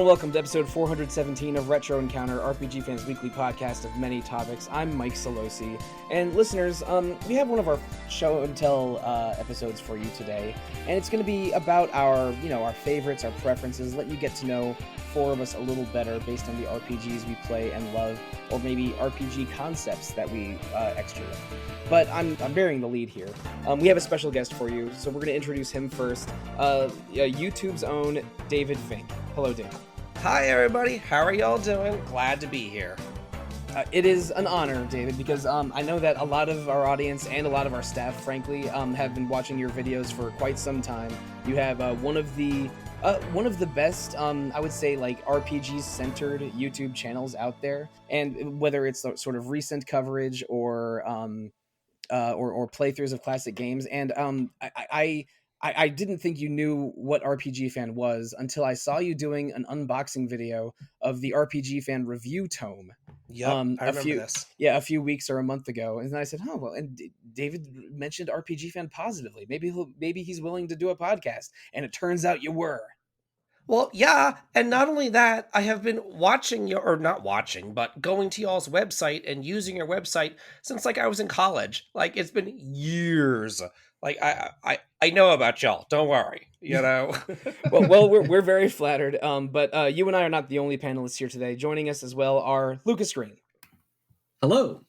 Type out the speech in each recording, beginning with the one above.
welcome to episode 417 of Retro Encounter, RPG Fan's weekly podcast of many topics. I'm Mike Sollosi, and listeners, we have one of our show and tell episodes for you today, and it's going to be about our favorites, our preferences, let you get to know four of us a little better based on the RPGs we play and love, or maybe RPG concepts that we extra love. But I'm bearing the lead here. We have a special guest for you, so we're going to introduce him first. YouTube's own David Vinc. Hello, David. Hi, everybody. How are y'all doing? Glad to be here. It is an honor, David, because I know that a lot of our audience and a lot of our staff, frankly, have been watching your videos for quite some time. You have one of the best, I would say, like RPG-centered YouTube channels out there, and whether it's sort of recent coverage or playthroughs of classic games, and I didn't think you knew what RPGFan was until I saw you doing an unboxing video of the RPGFan review tome. Yep, I remember this. Yeah, a few weeks or a month ago, and then I said, "Oh well." And David mentioned RPGFan positively. Maybe he's willing to do a podcast. And it turns out you were. Well, yeah, and not only that, I have been watching not watching, but going to y'all's website and using your website since like I was in college. Like it's been years. Like I know about y'all. Don't worry. You know. well, we're very flattered. But you and I are not the only panelists here today. Joining us as well are Lucas Greene. Hello.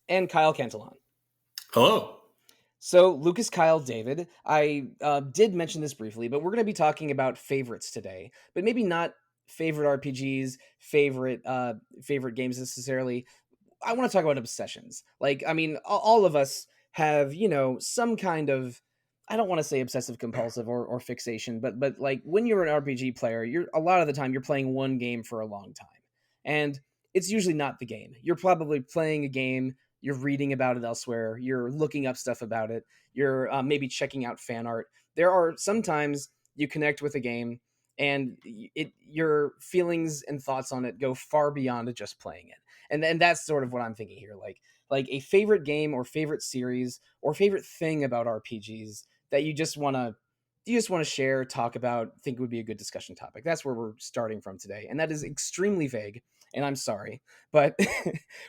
And Kyle Cantelon. Hello. So, Lucas, Kyle, David, I did mention this briefly, but we're going to be talking about favorites today, but maybe not favorite RPGs, favorite games necessarily. I want to talk about obsessions. Like, I mean, all of us have, some kind of, I don't want to say obsessive compulsive or fixation, but like when you're an RPG player, a lot of the time you're playing one game for a long time, and it's usually not the game. You're probably playing a game. You're reading about it elsewhere. You're looking up stuff about it. You're maybe checking out fan art. There are sometimes you connect with a game and your feelings and thoughts on it go far beyond just playing it. And that's sort of what I'm thinking here. Like a favorite game or favorite series or favorite thing about RPGs that you just want to share, talk about, think would be a good discussion topic. That's where we're starting from today. And that is extremely vague. And I'm sorry, but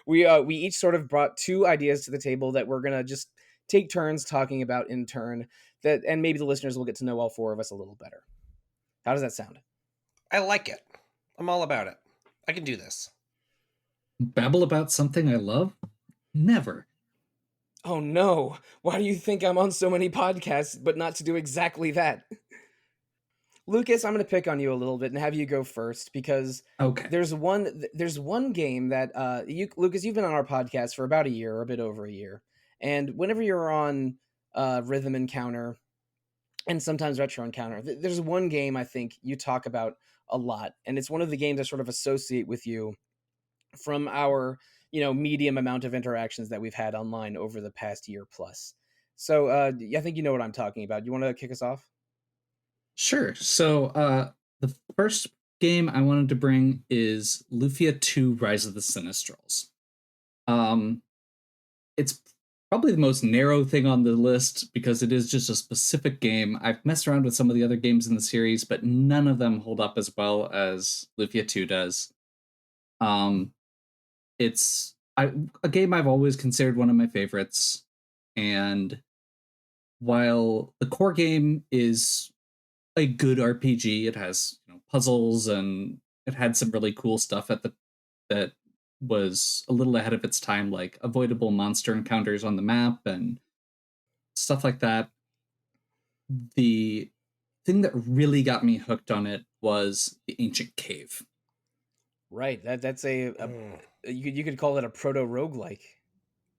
we each sort of brought two ideas to the table that we're gonna just take turns talking about in turn. And maybe the listeners will get to know all four of us a little better. How does that sound? I like it. I'm all about it. I can do this. Babble about something I love? Never. Oh no! Why do you think I'm on so many podcasts, but not to do exactly that? Lucas, I'm going to pick on you a little bit and have you go first because there's one game that Lucas, you've been on our podcast for about a year or a bit over a year, and whenever you're on Rhythm Encounter and sometimes Retro Encounter, there's one game I think you talk about a lot, and it's one of the games I sort of associate with you from our medium amount of interactions that we've had online over the past year plus. So I think you know what I'm talking about. You want to kick us off? Sure. So the first game I wanted to bring is Lufia II: Rise of the Sinistrals. It's probably the most narrow thing on the list because it is just a specific game. I've messed around with some of the other games in the series, but none of them hold up as well as Lufia II does. It's a game I've always considered one of my favorites, and while the core game is a good RPG, it has puzzles and it had some really cool stuff that was a little ahead of its time, like avoidable monster encounters on the map and stuff like that. The thing that really got me hooked on it was the ancient cave. Right, that's you could call it a proto roguelike.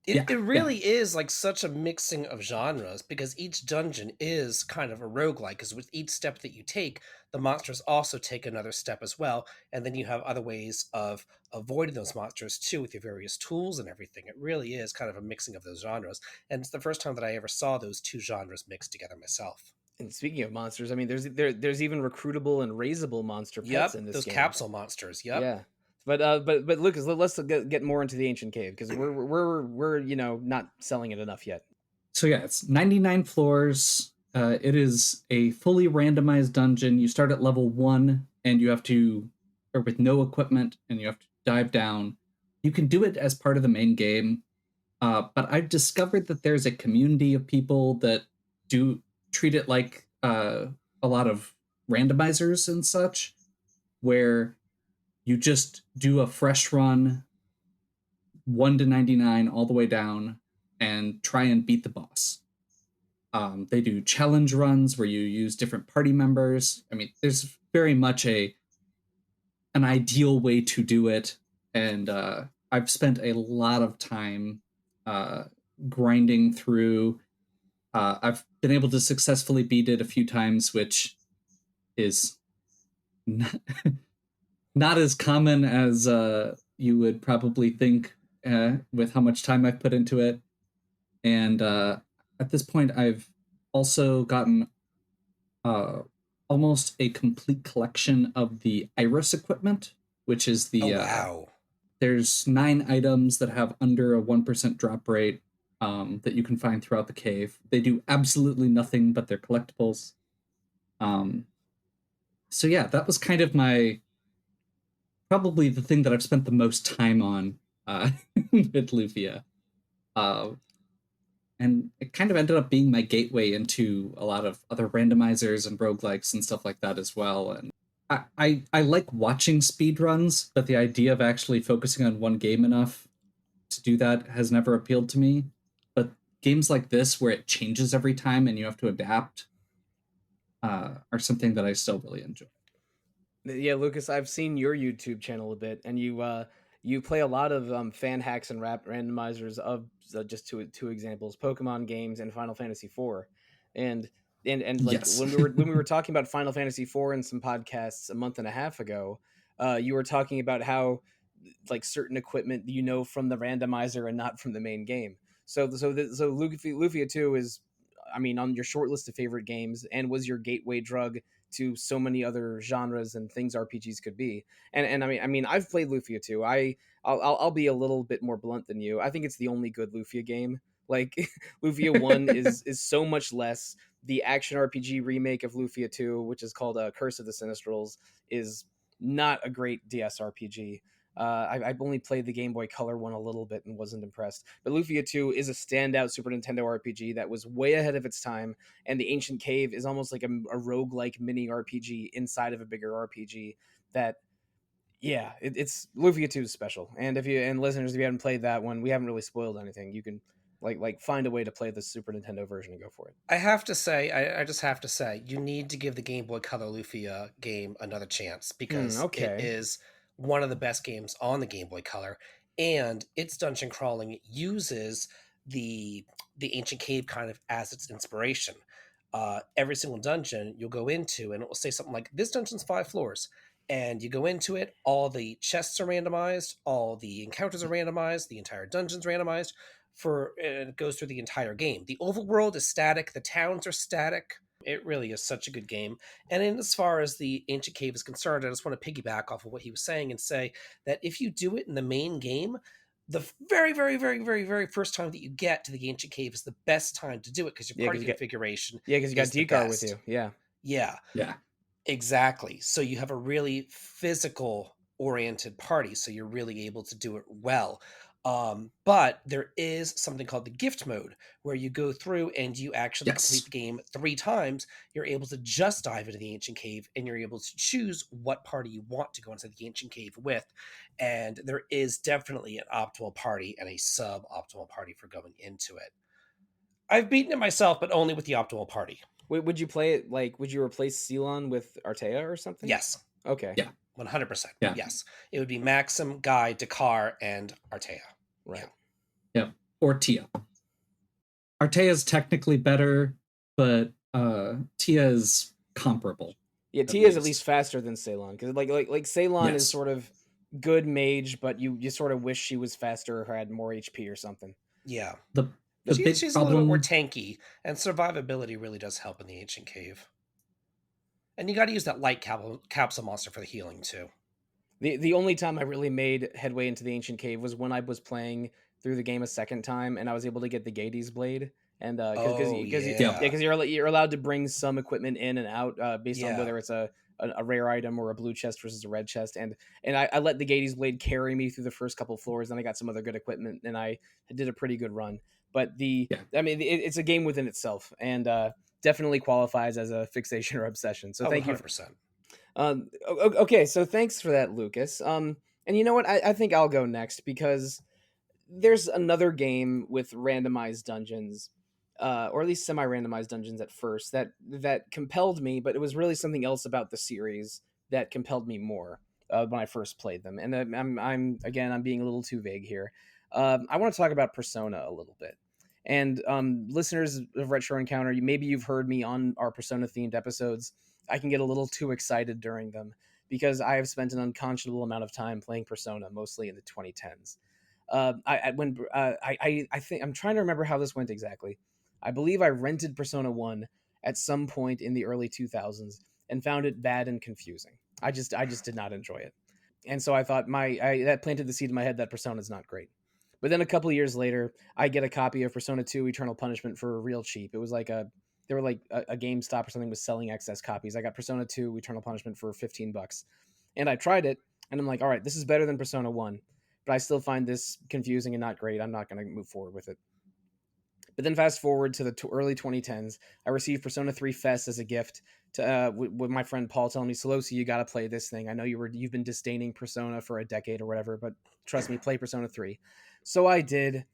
It really is like such a mixing of genres because each dungeon is kind of a roguelike because with each step that you take, the monsters also take another step as well. And then you have other ways of avoiding those monsters too with your various tools and everything. It really is kind of a mixing of those genres. And it's the first time that I ever saw those two genres mixed together myself. And speaking of monsters, I mean, there's even recruitable and raisable monster pets in this those game. capsule monsters. Yep. Yeah. But Lucas, let's get more into the ancient cave because we're not selling it enough yet. So yeah, it's 99 floors. It is a fully randomized dungeon. You start at level 1 and you have to or with no equipment and you have to dive down. You can do it as part of the main game, but I've discovered that there's a community of people that do treat it like a lot of randomizers and such, where you just do a fresh run 1 to 99 all the way down and try and beat the boss. They do challenge runs where you use different party members. I mean, there's very much an ideal way to do it, and I've spent a lot of time uh, grinding through. I've been able to successfully beat it a few times, which is not, not as common as you would probably think with how much time I've put into it. And at this point, I've also gotten uh, almost a complete collection of the Iris equipment, which is Oh the wow. there's 9 items that have under a 1% drop rate that you can find throughout the cave. They do absolutely nothing, but they're collectibles. Um, so yeah, that was kind of probably the thing that I've spent the most time on with Lufia. Uh, and it kind of ended up being my gateway into a lot of other randomizers and roguelikes and stuff like that as well. And I like watching speedruns, but the idea of actually focusing on one game enough to do that has never appealed to me. But games like this, where it changes every time and you have to adapt, are something that I still really enjoy. Yeah, Lucas, I've seen your YouTube channel a bit, and you play a lot of fan hacks and rap randomizers of just two examples: Pokemon games and Final Fantasy IV. And and like Yes. when we were talking about Final Fantasy IV in some podcasts a month and a half ago, you were talking about how like certain equipment from the randomizer and not from the main game. So Lufia 2 is, I mean, on your short list of favorite games and was your gateway drug to so many other genres and things RPGs could be. And I mean I've played Lufia 2. I'll be a little bit more blunt than you. I think it's the only good Lufia game. Like Lufia 1 is so much less. The action RPG remake of Lufia 2, which is called Curse of the Sinistrals, is not a great DS RPG. I've only played the Game Boy Color one a little bit and wasn't impressed. But Lufia 2 is a standout Super Nintendo RPG that was way ahead of its time, and the Ancient Cave is almost like a roguelike mini RPG inside of a bigger RPG that, yeah, it's Lufia 2 is special. And listeners, if you haven't played that one, we haven't really spoiled anything. You can find a way to play the Super Nintendo version and go for it. I have to say, I just have to say, you need to give the Game Boy Color Lufia game another chance because it Okay. is one of the best games on the Game Boy Color, and its dungeon crawling uses the ancient cave kind of as its inspiration. Every single dungeon you'll go into, and it will say something like, "This dungeon's 5 floors." And you go into it, all the chests are randomized, all the encounters are randomized, the entire dungeon's randomized and it goes through the entire game. The overworld is static, the towns are static. It really is such a good game. And in as far as the ancient cave is concerned, I just want to piggyback off of what he was saying and say that if you do it in the main game, the very, very, very, very, very first time that you get to the ancient cave is the best time to do it because your Yeah, party because configuration you got is the Decar with best. you. Yeah. Yeah. Yeah. Exactly. So you have a really physical oriented party, so you're really able to do it well. But there is something called the gift mode where you go through and you actually complete Yes. the game 3 times. You're able to just dive into the ancient cave and you're able to choose what party you want to go into the ancient cave with. And there is definitely an optimal party and a sub-optimal party for going into it. I've beaten it myself, but only with the optimal party. Would you play it would you replace Ceylon with Artea or something? Yes. Okay. Yeah. 100%. Yeah. Yes. It would be Maxim, Guy, Dakar, and Artea. Right. Yeah. Or Tia. Artea is technically better, but Tia is comparable. Yeah, Tia is at least faster than Ceylon because like Ceylon is Yes. sort of good mage, but you sort of wish she was faster or had more HP or something. Yeah. The big She's a little bit more problem. tanky, and survivability really does help in the Ancient Cave. And you got to use that light capsule monster for the healing, too. The only time I really made headway into the Ancient Cave was when I was playing through the game a second time, and I was able to get the Gades blade, and Oh because Yeah. yeah. you're allowed to bring some equipment in and out based on Yeah. whether it's a rare item or a blue chest versus a red chest, and I let the Gady's blade carry me through the first couple floors, then I got some other good equipment, and I did a pretty good run. But Yeah. I mean, it's a game within itself, and definitely qualifies as a fixation or obsession. So Oh, thank you. 100%. Okay, so thanks for that, Lucas. And you know what? I think I'll go next because there's another game with randomized dungeons, or at least semi-randomized dungeons at first that compelled me, but it was really something else about the series that compelled me more when I first played them. And I'm being a little too vague here. I want to talk about Persona a little bit. And listeners of Retro Encounter, maybe you've heard me on our Persona themed episodes. I can get a little too excited during them because I have spent an unconscionable amount of time playing Persona, mostly in the 2010s. I think I'm trying to remember how this went exactly. I believe I rented Persona 1 at some point in the early 2000s and found it bad and confusing. I just did not enjoy it. And so I thought that planted the seed in my head that Persona is not great. But then a couple of years later, I get a copy of Persona 2 Eternal Punishment for real cheap. It was like they were like a GameStop or something was selling excess copies. I got Persona 2 Eternal Punishment for $15. And I tried it and I'm like, all right, this is better than Persona 1, but I still find this confusing and not great. I'm not going to move forward with it. But then fast forward to the early 2010s, I received Persona 3 Fest as a gift to with my friend Paul telling me, Sollosi, you got to play this thing. I know you've been disdaining Persona for a decade or whatever, but trust me, play Persona 3. So I did.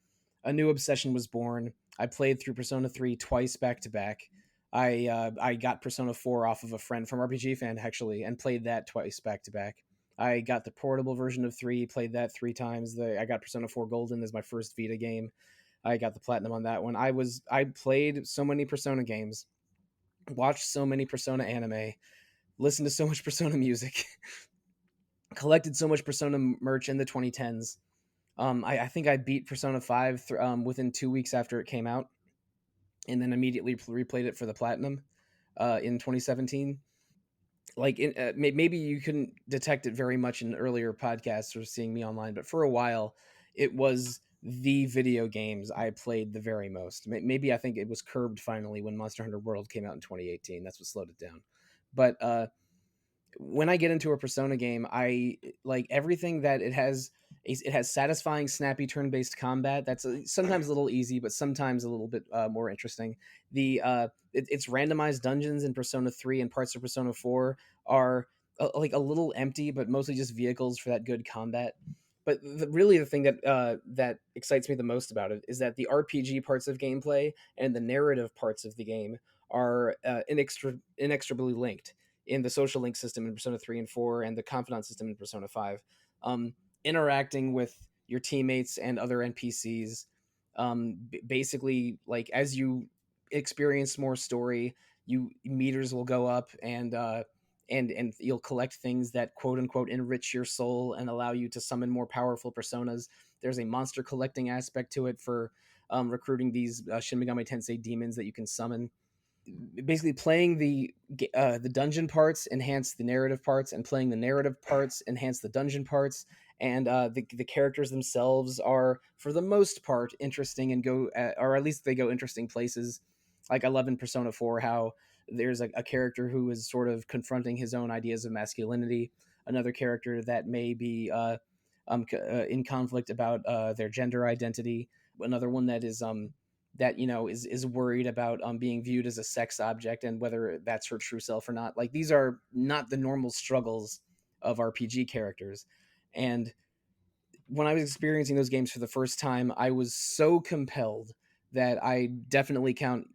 A new obsession was born. I played through Persona 3 twice back to back. I got Persona 4 off of a friend from RPGFan actually, and played that twice back to back. I got the portable version of 3, played that 3 times. I got Persona 4 Golden as my first Vita game. I got the platinum on that one. I played so many Persona games, watched so many Persona anime, listened to so much Persona music, collected so much Persona merch in the 2010s. I think I beat Persona 5 within 2 weeks after it came out, and then immediately replayed it for the platinum in 2017. Like maybe you couldn't detect it very much in earlier podcasts or seeing me online, but for a while it was the video games I played the very most. Maybe I think it was curbed finally when Monster Hunter World came out in 2018. That's what slowed it down. But when I get into a Persona game, I like everything that it has. It has satisfying, snappy turn-based combat. That's sometimes a little easy, but sometimes a little bit more interesting. It's randomized dungeons in Persona 3 and parts of Persona 4 are like a little empty, but mostly just vehicles for that good combat. But really, the thing that excites me the most about it is that the RPG parts of gameplay and the narrative parts of the game are inextricably linked in the social link system in Persona 3 and 4 and the confidant system in Persona 5. Um, Interacting with your teammates and other NPCs, basically, like as you experience more story, you meters will go up and you'll collect things that quote unquote enrich your soul and allow you to summon more powerful personas. There's a monster collecting aspect to it for recruiting these Shin Megami Tensei demons that you can summon. Basically playing the dungeon parts enhance the narrative parts, and playing the narrative parts enhance the dungeon parts. And the characters themselves are for the most part interesting and go or at least they go interesting places. Like I love in Persona 4 how there's a character who is sort of confronting his own ideas of masculinity, another character that may be in conflict about their gender identity, another one that is that is worried about being viewed as a sex object and whether that's her true self or not. Like these are not the normal struggles of RPG characters. And when I was experiencing those games for the first time, I was so compelled that I definitely count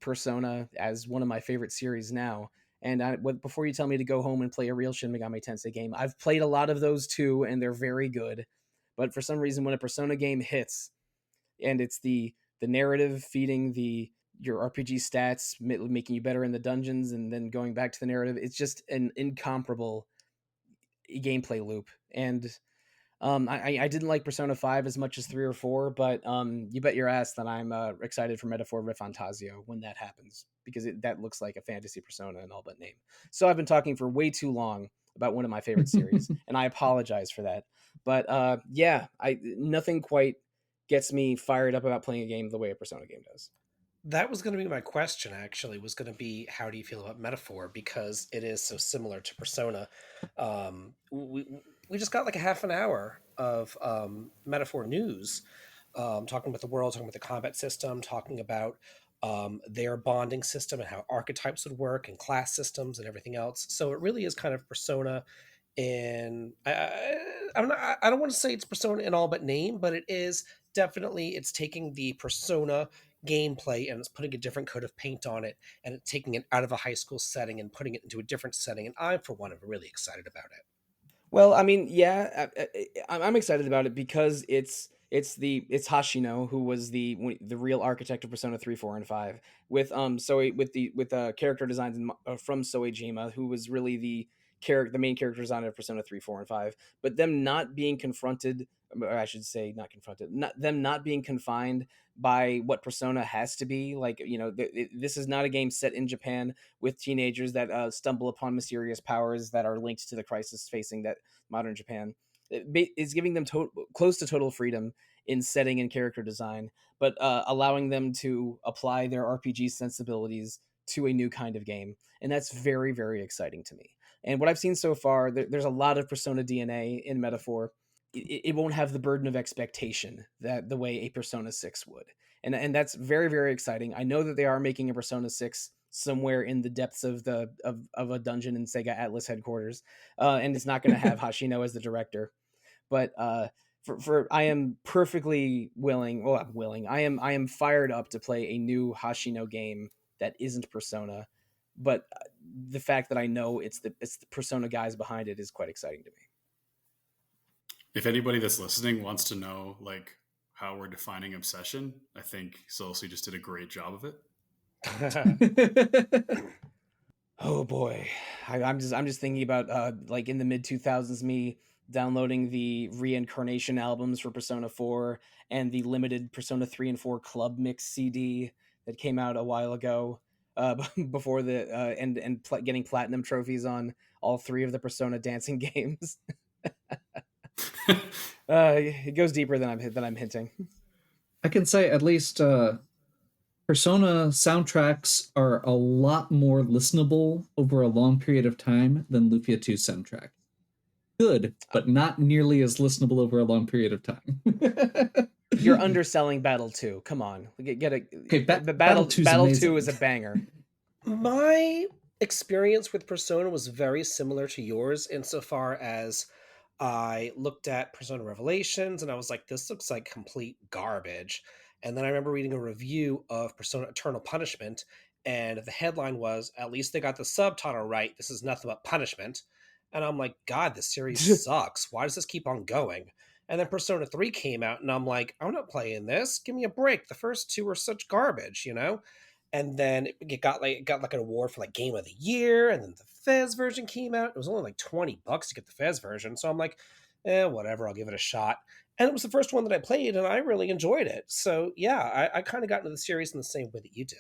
Persona as one of my favorite series now. And before you tell me to go home and play a real Shin Megami Tensei game, I've played a lot of those too, and they're very good. But for some reason, when a Persona game hits, and it's the narrative feeding your RPG stats, making you better in the dungeons, and then going back to the narrative, it's just an incomparable gameplay loop. And I didn't like Persona 5 as much as 3 or 4, but you bet your ass that I'm excited for Metaphor Refantasio when that happens, because that looks like a fantasy Persona in all but name. So I've been talking for way too long about one of my favorite series, and I apologize for that. But yeah, nothing quite gets me fired up about playing a game the way a Persona game does. That was going to be my question, actually, was going to be how do you feel about Metaphor? Because it is so similar to Persona. We just got like a half an hour of Metaphor news, talking about the world, talking about the combat system, talking about their bonding system and how archetypes would work and class systems and everything else. So it really is kind of Persona in I don't want to say it's Persona in all but name, but it is definitely, it's taking the Persona gameplay and it's putting a different coat of paint on it, and it's taking it out of a high school setting and putting it into a different setting. And I, for one, am really excited about it. Well, I mean, yeah, I'm excited about it because it's Hashino who was the real architect of Persona 3, 4, and 5 with with character designs from Soejima, who was really the main character designer of Persona 3, 4, and 5. But them not being confronted, or I should say not confronted, not being confined by what Persona has to be. Like, this is not a game set in Japan with teenagers that stumble upon mysterious powers that are linked to the crisis facing that modern Japan. Is giving them close to total freedom in setting and character design, but allowing them to apply their RPG sensibilities to a new kind of game, and that's very, very exciting to me. And what I've seen so far, there's a lot of Persona DNA in Metaphor. It won't have the burden of expectation that the way a Persona 6 would, and that's very, very exciting. I know that they are making a Persona 6 somewhere in the depths of of a dungeon in Sega Atlas headquarters, and it's not going to have Hashino as the director. But for I am perfectly willing. Well, I'm willing. I am fired up to play a new Hashino game that isn't Persona. But the fact that I know it's the Persona guys behind it is quite exciting to me. If anybody that's listening wants to know like how we're defining obsession, I think Sollosi just did a great job of it. Oh boy, I'm just thinking about like in the mid 2000s me downloading the reincarnation albums for Persona 4 and the limited Persona 3 and 4 club mix CD that came out a while ago, before the getting platinum trophies on all three of the Persona dancing games. It goes deeper than I'm hinting. I can say at least Persona soundtracks are a lot more listenable over a long period of time than Lufia II soundtrack. Good, but not nearly as listenable over a long period of time. You're underselling Battle 2. Come on, get a Okay, the Battle 2 is Battle amazing. 2 is a banger. My experience with Persona was very similar to yours insofar as I looked at Persona Revelations and I was like, this looks like complete garbage. And then I remember reading a review of Persona Eternal Punishment, and the headline was, at least they got the subtitle right. This is nothing but punishment. And I'm like, God, this series sucks. Why does this keep on going? And then Persona 3 came out, and I'm like, I'm not playing this. Give me a break. The first two are such garbage, you know? And then it got like an award for like game of the year, and then the Fez version came out. It was only like $20 to get the Fez version, so I'm like, whatever, I'll give it a shot. And it was the first one that I played, and I really enjoyed it. So yeah, I kind of got into the series in the same way that you did.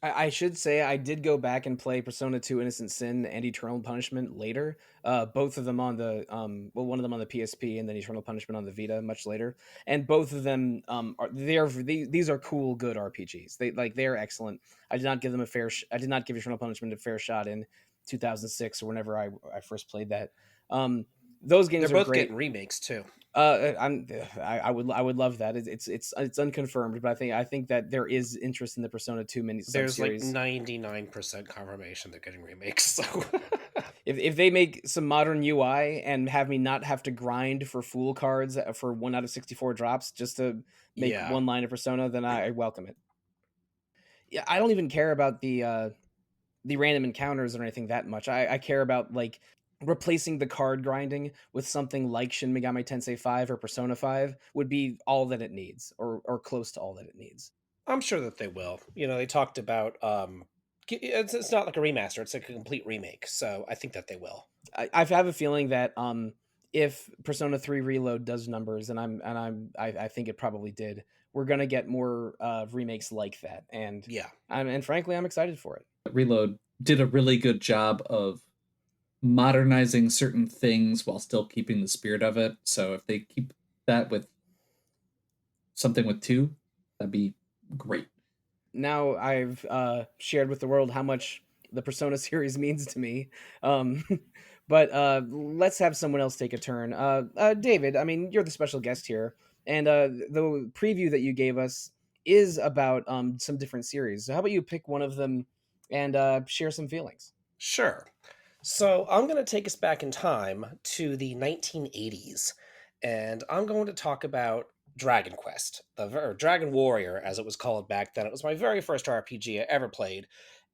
I should say I did go back and play Persona 2 Innocent Sin and Eternal Punishment later. Both of them on the one of them on the PSP and then Eternal Punishment on the Vita much later. And both of them these are cool, good RPGs. They're excellent. I did not give them I did not give Eternal Punishment a fair shot in 2006 or whenever I first played that. Those games They're are both great. getting remakes too. I would love that. It's unconfirmed, but I think that there is interest in the Persona 2 mini There's like sub-series. 99% confirmation they're getting remakes. So If they make some modern UI and have me not have to grind for fool cards for 1 out of 64 drops just to make yeah, one line of Persona, then I welcome it. Yeah, I don't even care about the random encounters or anything that much. I care about like replacing the card grinding with something like Shin Megami Tensei 5 or Persona 5 would be all that it needs, or close to all that it needs. I'm sure that they will. You know, they talked about it's not like a remaster; it's like a complete remake. So I think that they will. I have a feeling that if Persona 3 Reload does numbers, I think it probably did, we're gonna get more remakes like that, Yeah, and frankly, I'm excited for it. Reload did a really good job of modernizing certain things while still keeping the spirit of it. So if they keep that with something with 2, that'd be great. now I've shared with the world how much the Persona series means to me. Um, but let's have someone else take a turn. David, I mean, you're the special guest here, and the preview that you gave us is about some different series. So how about you pick one of them and share some feelings? Sure. So I'm going to take us back in time to the 1980s, and I'm going to talk about Dragon Quest, or Dragon Warrior, as it was called back then. It was my very first RPG I ever played.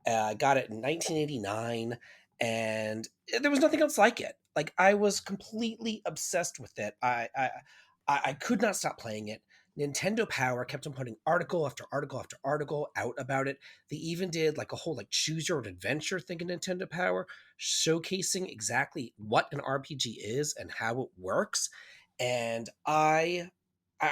I got it in 1989, and there was nothing else like it. Like, I was completely obsessed with it. I could not stop playing it. Nintendo Power kept on putting article after article after article out about it. They even did like a whole like choose your own adventure thing in Nintendo Power, showcasing exactly what an RPG is and how it works. And I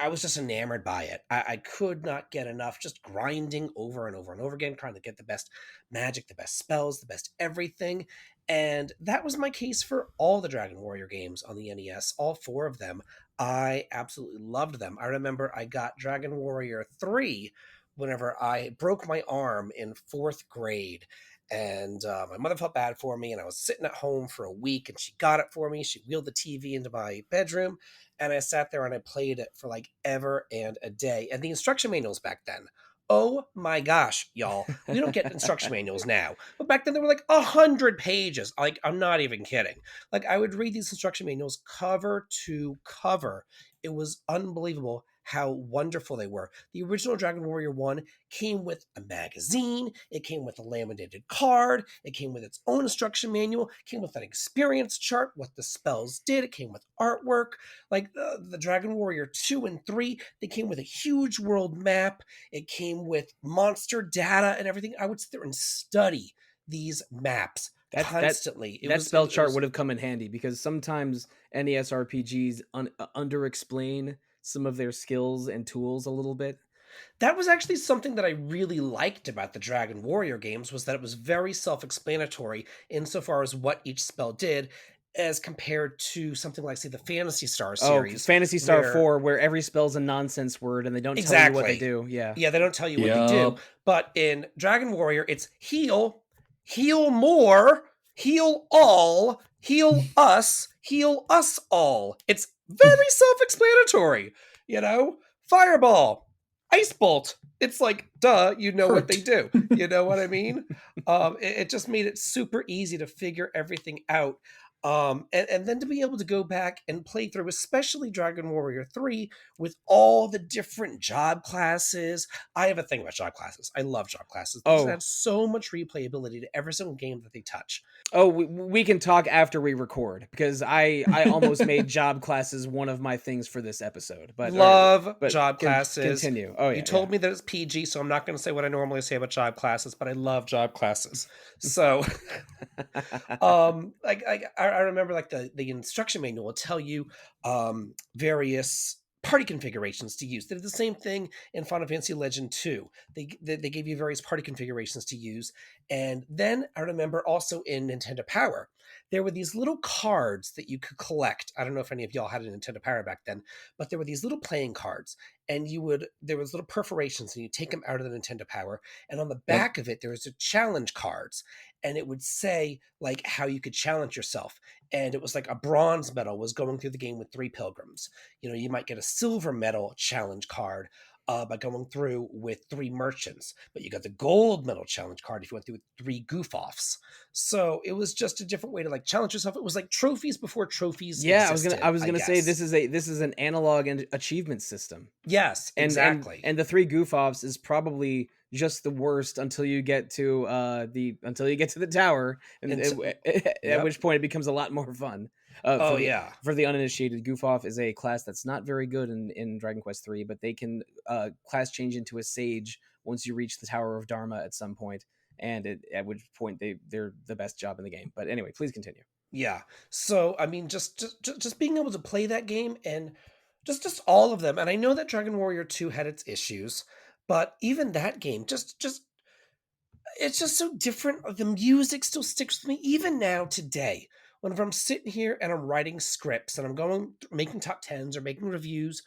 was just enamored by it. I could not get enough, just grinding over and over and over again, trying to get the best magic, the best spells, the best everything. And that was my case for all the Dragon Warrior games on the NES, all four of them. I absolutely loved them. I remember I got Dragon Warrior 3 whenever I broke my arm in fourth grade. And my mother felt bad for me, and I was sitting at home for a week, and she got it for me. She wheeled the TV into my bedroom, and I sat there and I played it for like ever and a day. And the instruction manuals back then, oh my gosh, y'all, we don't get instruction manuals now, but back then they were like 100 pages. Like, I'm not even kidding. Like, I would read these instruction manuals cover to cover. It was unbelievable how wonderful they were. The original Dragon Warrior 1 came with a magazine, it came with a laminated card, it came with its own instruction manual, it came with an experience chart, what the spells did, it came with artwork. Like the Dragon Warrior 2 and 3, they came with a huge world map, it came with monster data and everything. I would sit there and study these maps constantly. That spell chart would have come in handy because sometimes NES RPGs under-explain some of their skills and tools a little bit. That was actually something that I really liked about the Dragon Warrior games, was that it was very self-explanatory insofar as what each spell did, as compared to something like, say, the Phantasy Star series. Phantasy Star 4, where every spell's a nonsense word and they don't tell you what they do. Yeah. Yeah, they don't tell you what they do. But in Dragon Warrior, it's heal, heal more, heal all, heal us all. It's very self-explanatory, Fireball, Ice Bolt. It's like, duh, you know what they do. You know what I mean? It just made it super easy to figure everything out. And then to be able to go back and play through, especially Dragon Warrior 3, with all the different job classes. I have a thing about job classes. I love job classes. They have so much replayability to every single game that they touch. Oh, we can talk after we record, because I almost made job classes one of my things for this episode. But job classes. Continue. Oh, yeah. You told me that it's PG, so I'm not going to say what I normally say about job classes, but I love job classes. So, I remember like the instruction manual will tell you various party configurations to use. They did the same thing in Final Fantasy Legend 2. They gave you various party configurations to use. And then I remember also in Nintendo Power, there were these little cards that you could collect. I don't know if any of y'all had a Nintendo Power back then, but there were these little playing cards, and there was little perforations, and you take them out of the Nintendo Power, and on the back of it, there was a challenge cards, and it would say like how you could challenge yourself. And it was like a bronze medal was going through the game with 3 pilgrims. You might get a silver medal challenge card by going through with 3 merchants, but you got the gold medal challenge card if you went through with 3 goof-offs. So it was just a different way to like challenge yourself. It was like trophies before trophies. Yeah, I was gonna say this is an analog and achievement system. Yes, exactly. And the 3 goof-offs is probably just the worst until you get to the tower, and at which point it becomes a lot more fun. For the uninitiated, goof off is a class that's not very good in Dragon Quest 3, but they can class change into a sage once you reach the Tower of Dharma at some point, and at which point they're the best job in the game. But anyway, please continue. Yeah. So I mean, just being able to play that game, and just all of them. And I know that Dragon Warrior 2 had its issues, but even that game it's just so different. The music still sticks with me even now today. Whenever I'm sitting here and I'm writing scripts and I'm making top 10s or making reviews,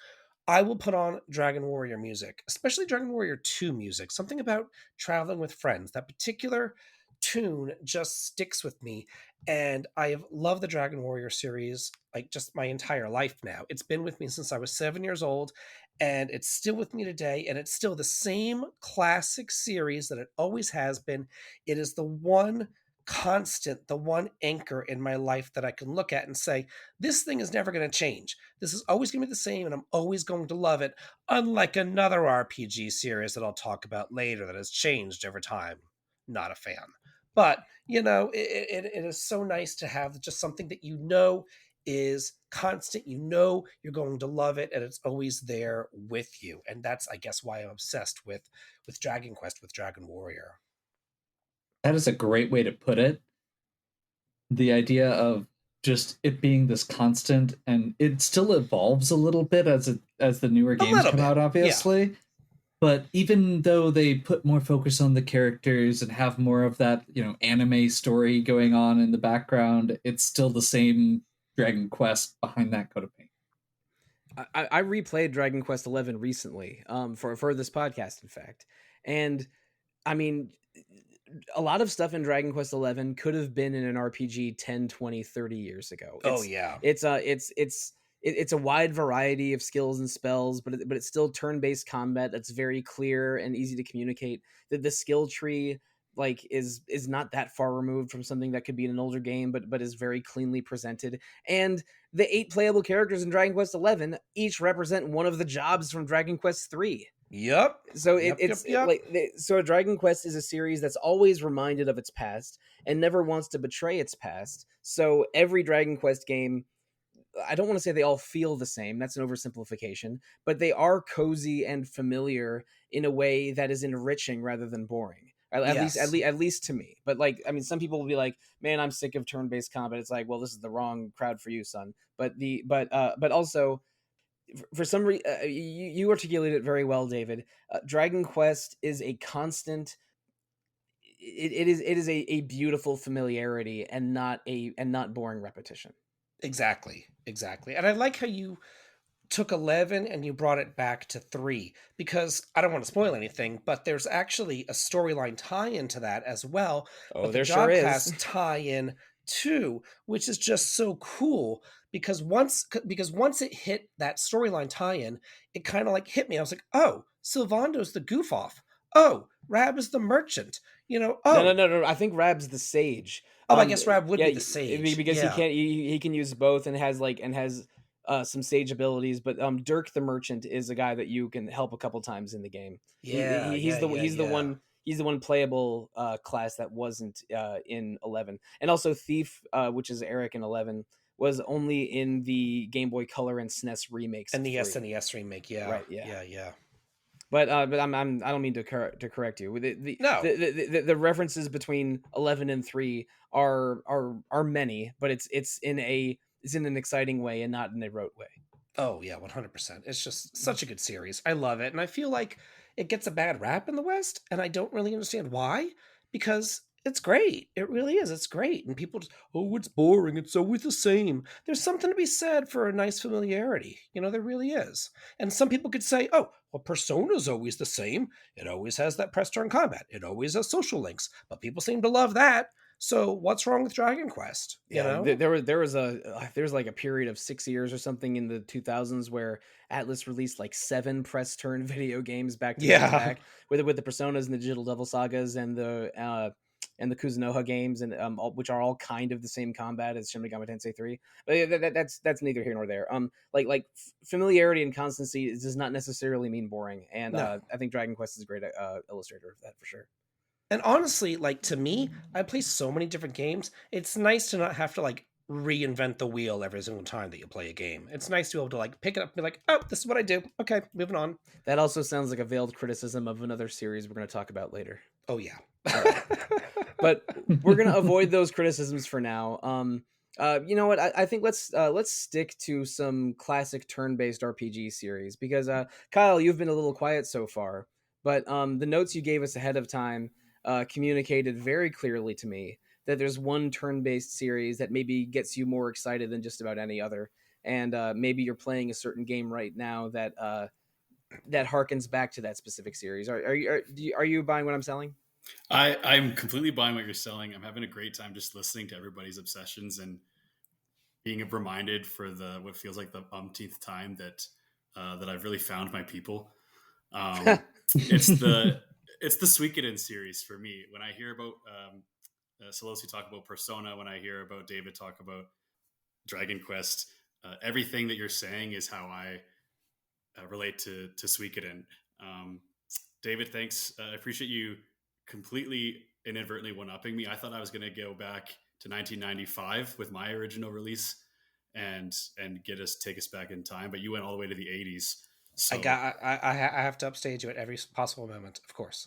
I will put on Dragon Warrior music, especially Dragon Warrior 2 music. Something about traveling with friends. That particular tune just sticks with me. And I have loved the Dragon Warrior series like just my entire life now. It's been with me since I was 7 years old, and it's still with me today. And it's still the same classic series that it always has been. It is the one constant, the one anchor in my life that I can look at and say, this thing is never going to change. This is always going to be the same, and I'm always going to love it, unlike another RPG series that I'll talk about later that has changed over time. Not a fan. But, it is so nice to have just something that is constant. You're going to love it, and it's always there with you. And that's, I guess, why I'm obsessed with Dragon Quest, with Dragon Warrior. That is a great way to put it. The idea of just it being this constant, and it still evolves a little bit as the newer games come out, obviously. Yeah. But even though they put more focus on the characters and have more of that, anime story going on in the background, it's still the same Dragon Quest behind that coat of paint. I replayed Dragon Quest XI recently, for this podcast, in fact, and I mean, a lot of stuff in Dragon Quest XI could have been in an RPG 10, 20, 30 years ago. It's a wide variety of skills and spells, but it's still turn-based combat that's very clear and easy to communicate. The skill tree is not that far removed from something that could be in an older game, but is very cleanly presented. And the 8 playable characters in Dragon Quest XI each represent one of the jobs from Dragon Quest III. Yep. So so Dragon Quest is a series that's always reminded of its past and never wants to betray its past. So every Dragon Quest game, I don't want to say they all feel the same. That's an oversimplification, but they are cozy and familiar in a way that is enriching rather than boring. At least to me. But some people will be like, "Man, I'm sick of turn-based combat." It's like, well, this is the wrong crowd for you, son. But also, for some reason, you articulated it very well, David. Dragon Quest is a constant. It is a beautiful familiarity and not boring repetition. Exactly. And I like how you took 11 and you brought it back to 3, because I don't want to spoil anything, but there's actually a storyline tie-in to that as well. Oh, there sure is. Pass tie-in too, which is just so cool, because once it hit that storyline tie-in, it kind of hit me. I was like, oh, Sylvando's the goof off. Oh, Rab is the merchant. No. I think Rab's the sage. Oh, I guess Rab would be the sage because he can use both and has some sage abilities. But Dirk the merchant is a guy that you can help a couple times in the game. He's the one playable class that wasn't in 11, and also Thief, which is Eric in 11, was only in the Game Boy Color and SNES remakes and the SNES remake. Yeah, right. Yeah. But I don't mean to correct you. The references between 11 and 3 are many, but it's in an exciting way and not in a rote way. Oh yeah, 100%. It's just such a good series. I love it, and I feel like it gets a bad rap in the West, and I don't really understand why, because it's great. It really is. It's great. And people just, oh, it's boring. It's always the same. There's something to be said for a nice familiarity. There really is. And some people could say, oh, well, Persona's always the same. It always has that press turn combat. It always has social links. But people seem to love that. So what's wrong with Dragon Quest? There was a period of 6 years or something in the 2000s where Atlas released 7 press turn video games back to back with the Personas and the Digital Devil Sagas and the Kuzunoha games, and which are all kind of the same combat as Shin Megami Tensei 3. But that's neither here nor there. Familiarity and constancy does not necessarily mean boring, and no. I think Dragon Quest is a great illustrator of that for sure. And honestly, to me, I play so many different games. It's nice to not have to reinvent the wheel every single time that you play a game. It's nice to be able to pick it up and be like, oh, this is what I do. Okay, moving on. That also sounds like a veiled criticism of another series we're going to talk about later. Oh yeah. But we're going to avoid those criticisms for now. You know what? I think let's stick to some classic turn-based RPG series, because Kyle, you've been a little quiet so far, but the notes you gave us ahead of time communicated very clearly to me that there's one turn-based series that maybe gets you more excited than just about any other. and maybe you're playing a certain game right now that that harkens back to that specific series. Are you buying what I'm selling? I'm completely buying what you're selling. I'm having a great time just listening to everybody's obsessions and being reminded for the what feels like the umpteenth time that that I've really found my people. It's the Suikoden series for me. When I hear about Sollosi talk about Persona, when I hear about David talk about Dragon Quest, everything that you're saying is how I relate to Suikoden. Um, David, thanks. I appreciate you completely inadvertently one-upping me. I thought I was going to go back to 1995 with my original release and take us back in time, but you went all the way to the 80s. So I have to upstage you at every possible moment, of course.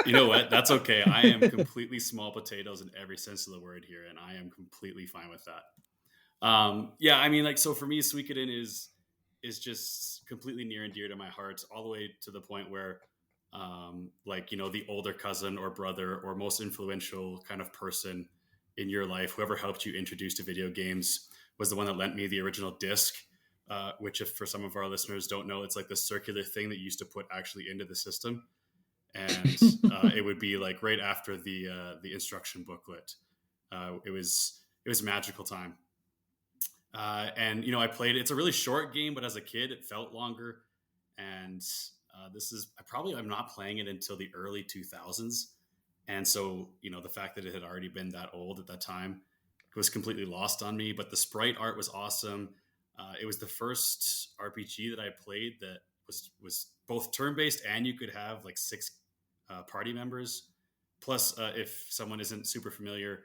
you know what? That's okay. I am completely small potatoes in every sense of the word here, and I am completely fine with that. Yeah, I mean, like, so for me, Suikoden is just completely near and dear to my heart, all the way to the point where, like, you know, the older cousin or brother or most influential kind of person in your life, whoever helped you introduce to video games, was the one that lent me the original disc. Which, if for some of our listeners don't know, it's like the circular thing that you used to put actually into the system, and it would be like right after the instruction booklet. It was a magical time. And you know, I played it. It's a really short game, but as a kid, it felt longer. And I'm not playing it until the early 2000s, and so you know, the fact that it had already been that old at that time was completely lost on me. But the sprite art was awesome. It was the first RPG that I played that was both turn based, and you could have like 6 party members. Plus, if someone isn't super familiar,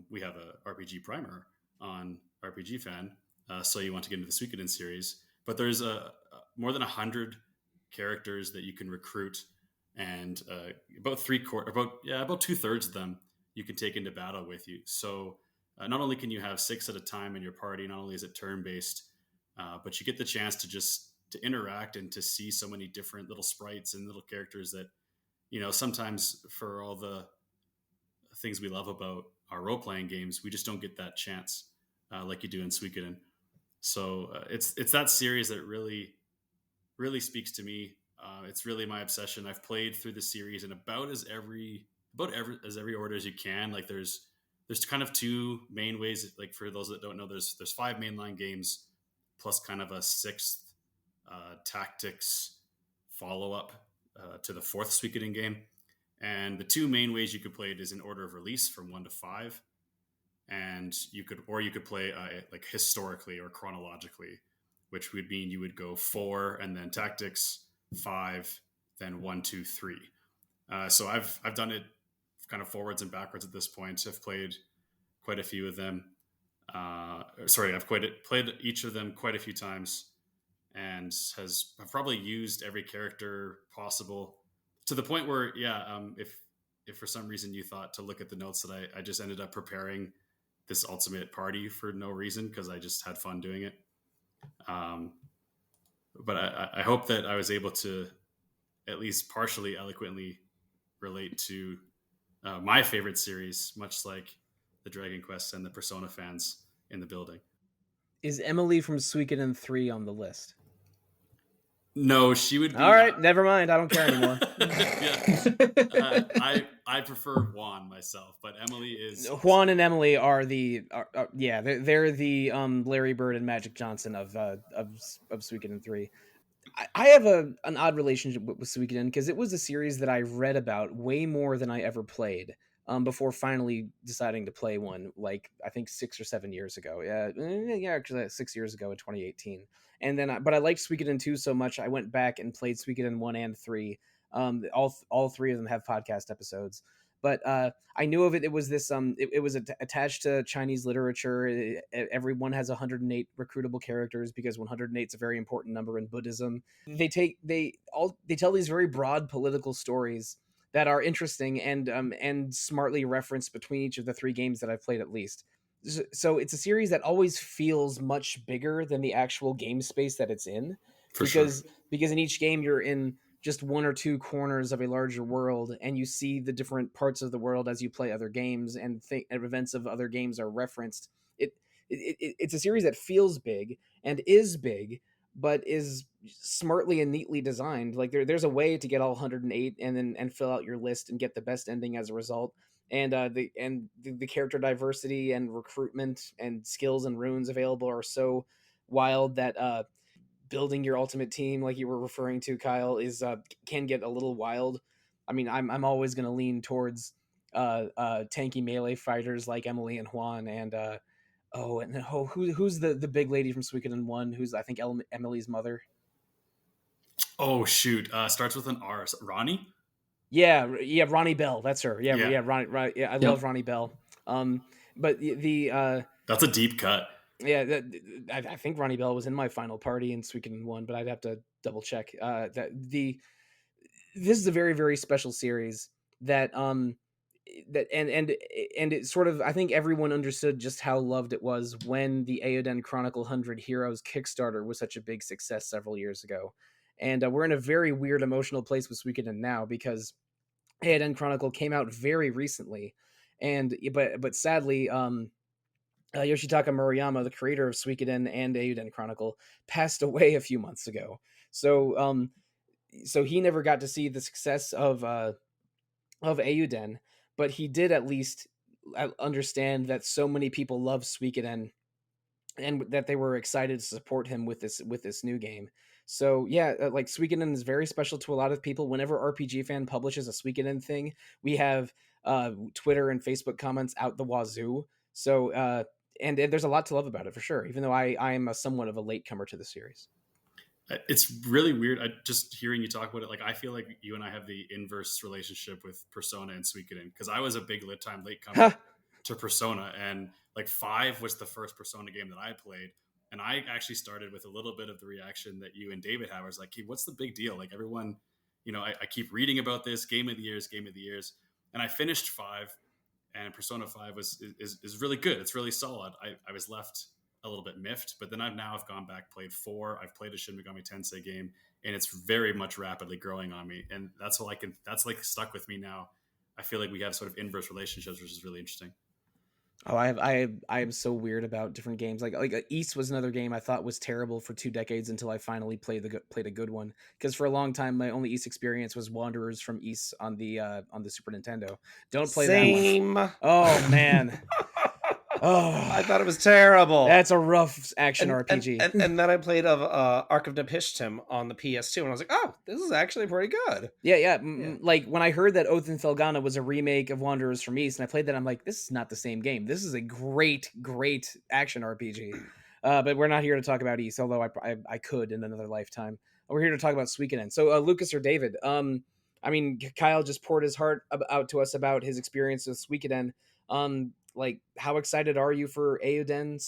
we have a RPG primer on RPGFan. So you want to get into the Suikoden series, but there's more than 100 characters that you can recruit, and about 2/3 of them you can take into battle with you. So not only can you have 6 at a time in your party, not only is it turn based, but you get the chance to interact and to see so many different little sprites and little characters that, you know, sometimes for all the things we love about our role playing games, we just don't get that chance like you do in Suikoden. So it's that series that really speaks to me. It's really my obsession. I've played through the series in about every order as you can. Like there's kind of 2 main ways. Like for those that don't know, there's 5 mainline games plus kind of a 6th tactics follow up to the 4th Suikoden game. And the 2 main ways you could play it is in order of release from 1 to 5, and you could play like historically or chronologically, which would mean you would go 4 and then tactics, 5, then 1, 2, 3. So I've done it kind of forwards and backwards at this point. I've played quite a few of them. I've played each of them quite a few times, and I've probably used every character possible to the point where, if for some reason you thought to look at the notes that I just ended up preparing this ultimate party for no reason, because I just had fun doing it. But I hope that I was able to at least partially eloquently relate to my favorite series, much like the Dragon Quest and the Persona fans in the building. Is Emily from Suikoden 3 on the list? No, she would be. All right, never mind. I don't care anymore. I prefer Juan myself, but Emily is. Juan and Emily are they're the Larry Bird and Magic Johnson of Suikoden 3. I have an odd relationship with Suikoden because it was a series that I read about way more than I ever played before finally deciding to play one, like I think 6 or 7 years ago. Actually 6 years ago in 2018. And then, but I liked Suikoden 2 so much, I went back and played Suikoden 1 and 3. All 3 of them have podcast episodes. But I knew of it. It was this. It was attached to Chinese literature. Everyone has 108 recruitable characters because 108 is a very important number in Buddhism. They tell these very broad political stories that are interesting and smartly referenced between each of the 3 games that I've played at least. So it's a series that always feels much bigger than the actual game space that it's in, because in each game you're in just 1 or 2 corners of a larger world, and you see the different parts of the world as you play other games, and events of other games are referenced. it's a series that feels big and is big, but is smartly and neatly designed. Like there's a way to get all 108 and then and fill out your list and get the best ending as a result. And the character diversity and recruitment and skills and runes available are so wild that building your ultimate team, like you were referring to, Kyle, is can get a little wild. I mean, I'm always going to lean towards tanky melee fighters like Emily and Juan, and who's the big lady from Suikoden 1, who's I think Emily's mother. Oh shoot, starts with an R. Ronnie. Yeah, Ronnie Bell. That's her. Yeah, Yeah. yeah, Ronnie. Right. Yeah, I Yep. love Ronnie Bell. But That's a deep cut. yeah, I think Ronnie Bell was in my final party in Suikoden 1, but I'd have to double check. This is a very very special series that that and it sort of, I think everyone understood just how loved it was when the Eoden Chronicle 100 Heroes Kickstarter was such a big success several years ago. And we're in a very weird emotional place with Suikoden now because Eoden Chronicle came out very recently, and but sadly, Yoshitaka Murayama, the creator of Suikoden and Eoden Chronicle, passed away a few months ago. So he never got to see the success of Eoden, but he did at least understand that so many people love Suikoden and that they were excited to support him with this new game. So yeah, like Suikoden is very special to a lot of people. Whenever RPGFan publishes a Suikoden thing, we have Twitter and Facebook comments out the wazoo. So and there's a lot to love about it for sure. Even though I am somewhat of a latecomer to the series. It's really weird. Just hearing you talk about it, like I feel like you and I have the inverse relationship with Persona and Suikoden, because I was a big latecomer to Persona, and like 5 was the first Persona game that I played, and I actually started with a little bit of the reaction that you and David had. I was like, hey, what's the big deal? Like everyone, I keep reading about this game of the years, and I finished 5, and Persona 5 is really good. It's really solid. I was left a little bit miffed, but then I've gone back, played 4. I've played a Shin Megami Tensei game, and it's very much rapidly growing on me, and that's like stuck with me now. I feel like we have sort of inverse relationships, which is really interesting. Oh, I am so weird about different games. Like East was another game I thought was terrible for 2 decades until I finally played a good one. Because for a long time, my only East experience was Wanderers from East on the Super Nintendo. Don't play that one. Same. Oh man. Oh, I thought it was terrible. That's a rough action RPG. And then I played Ark of Nepishtim on the PS2, and I was like, oh, this is actually pretty good. Yeah. Like when I heard that Oath and Felghana was a remake of Wanderers from East, and I played that, I'm like, this is not the same game. This is a great action RPG. But we're not here to talk about East, although I could in another lifetime. We're here to talk about Suikoden. So Lucas or David, I mean, Kyle just poured his heart out to us about his experience with Suikoden. Like, how excited are you for Eoden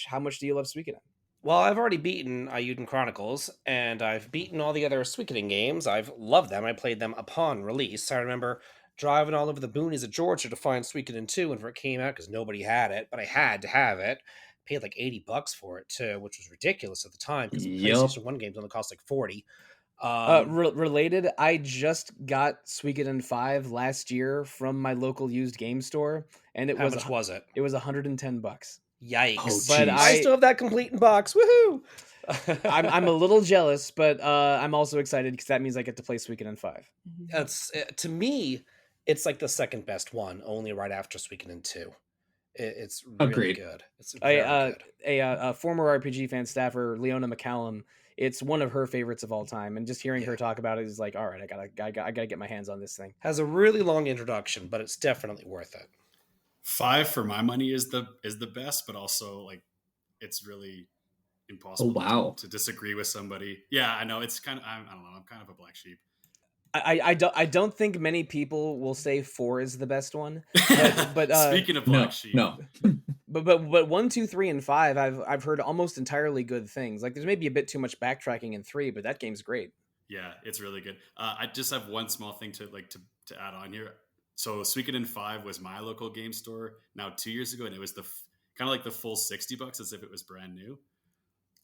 / how much do you love Suikoden? Well, I've already beaten Eiyuden Chronicles, and I've beaten all the other Suikoden games. I've loved them. I played them upon release. I remember driving all over the boonies of Georgia to find Suikoden 2 whenever it came out, because nobody had it, but I had to have it. Paid like $80 for it too, which was ridiculous at the time, because PlayStation 1 games only cost like 40. Related, I just got Suikoden 5 last year from my local used game store, and How much was it? It was $110. Yikes! Oh, But geez. I still have that complete in box. Woohoo! I'm a little jealous, but I'm also excited because that means I get to play Suikoden 5. That's to me, it's like the second best one, only right after Suikoden 2. It's really Agreed. good. It's very good. A former RPGFan staffer, Leona McCallum, it's one of her favorites of all time, and just hearing her talk about it is like, all right, I gotta get my hands on this thing. Has a really long introduction, but it's definitely worth it. 5 for my money is the best, but also like it's really impossible to disagree with somebody. Yeah, I know it's kind of I don't know. I'm kind of a black sheep. I don't think many people will say 4 is the best one, but speaking of black sheep, no. But 1, 2, 3, and 5, I've heard almost entirely good things. Like there's maybe a bit too much backtracking in 3, but that game's great. Yeah, it's really good. I just have one small thing to add on here. So Suikoden 5 was my local game store now 2 years ago, and it was the kind of like the full $60 as if it was brand new.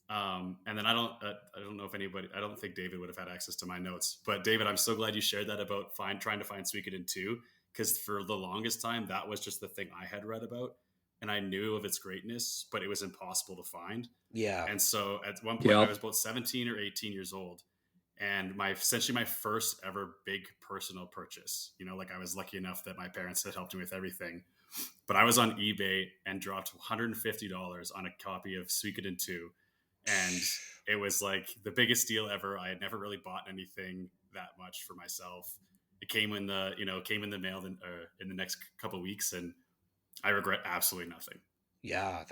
And then I don't know if anybody, I don't think David would have had access to my notes, but David, I'm so glad you shared that about trying to find Suikoden 2, because for the longest time that was just the thing I had read about. and I knew of its greatness, but it was impossible to find. Yeah. And so at one point, I was about 17 or 18 years old, and essentially my first ever big personal purchase. Like, I was lucky enough that my parents had helped me with everything, but I was on eBay and dropped $150 on a copy of Suikoden 2, and it was like the biggest deal ever. I had never really bought anything that much for myself. It came in the mail in the next couple of weeks, and I regret absolutely nothing. Yeah,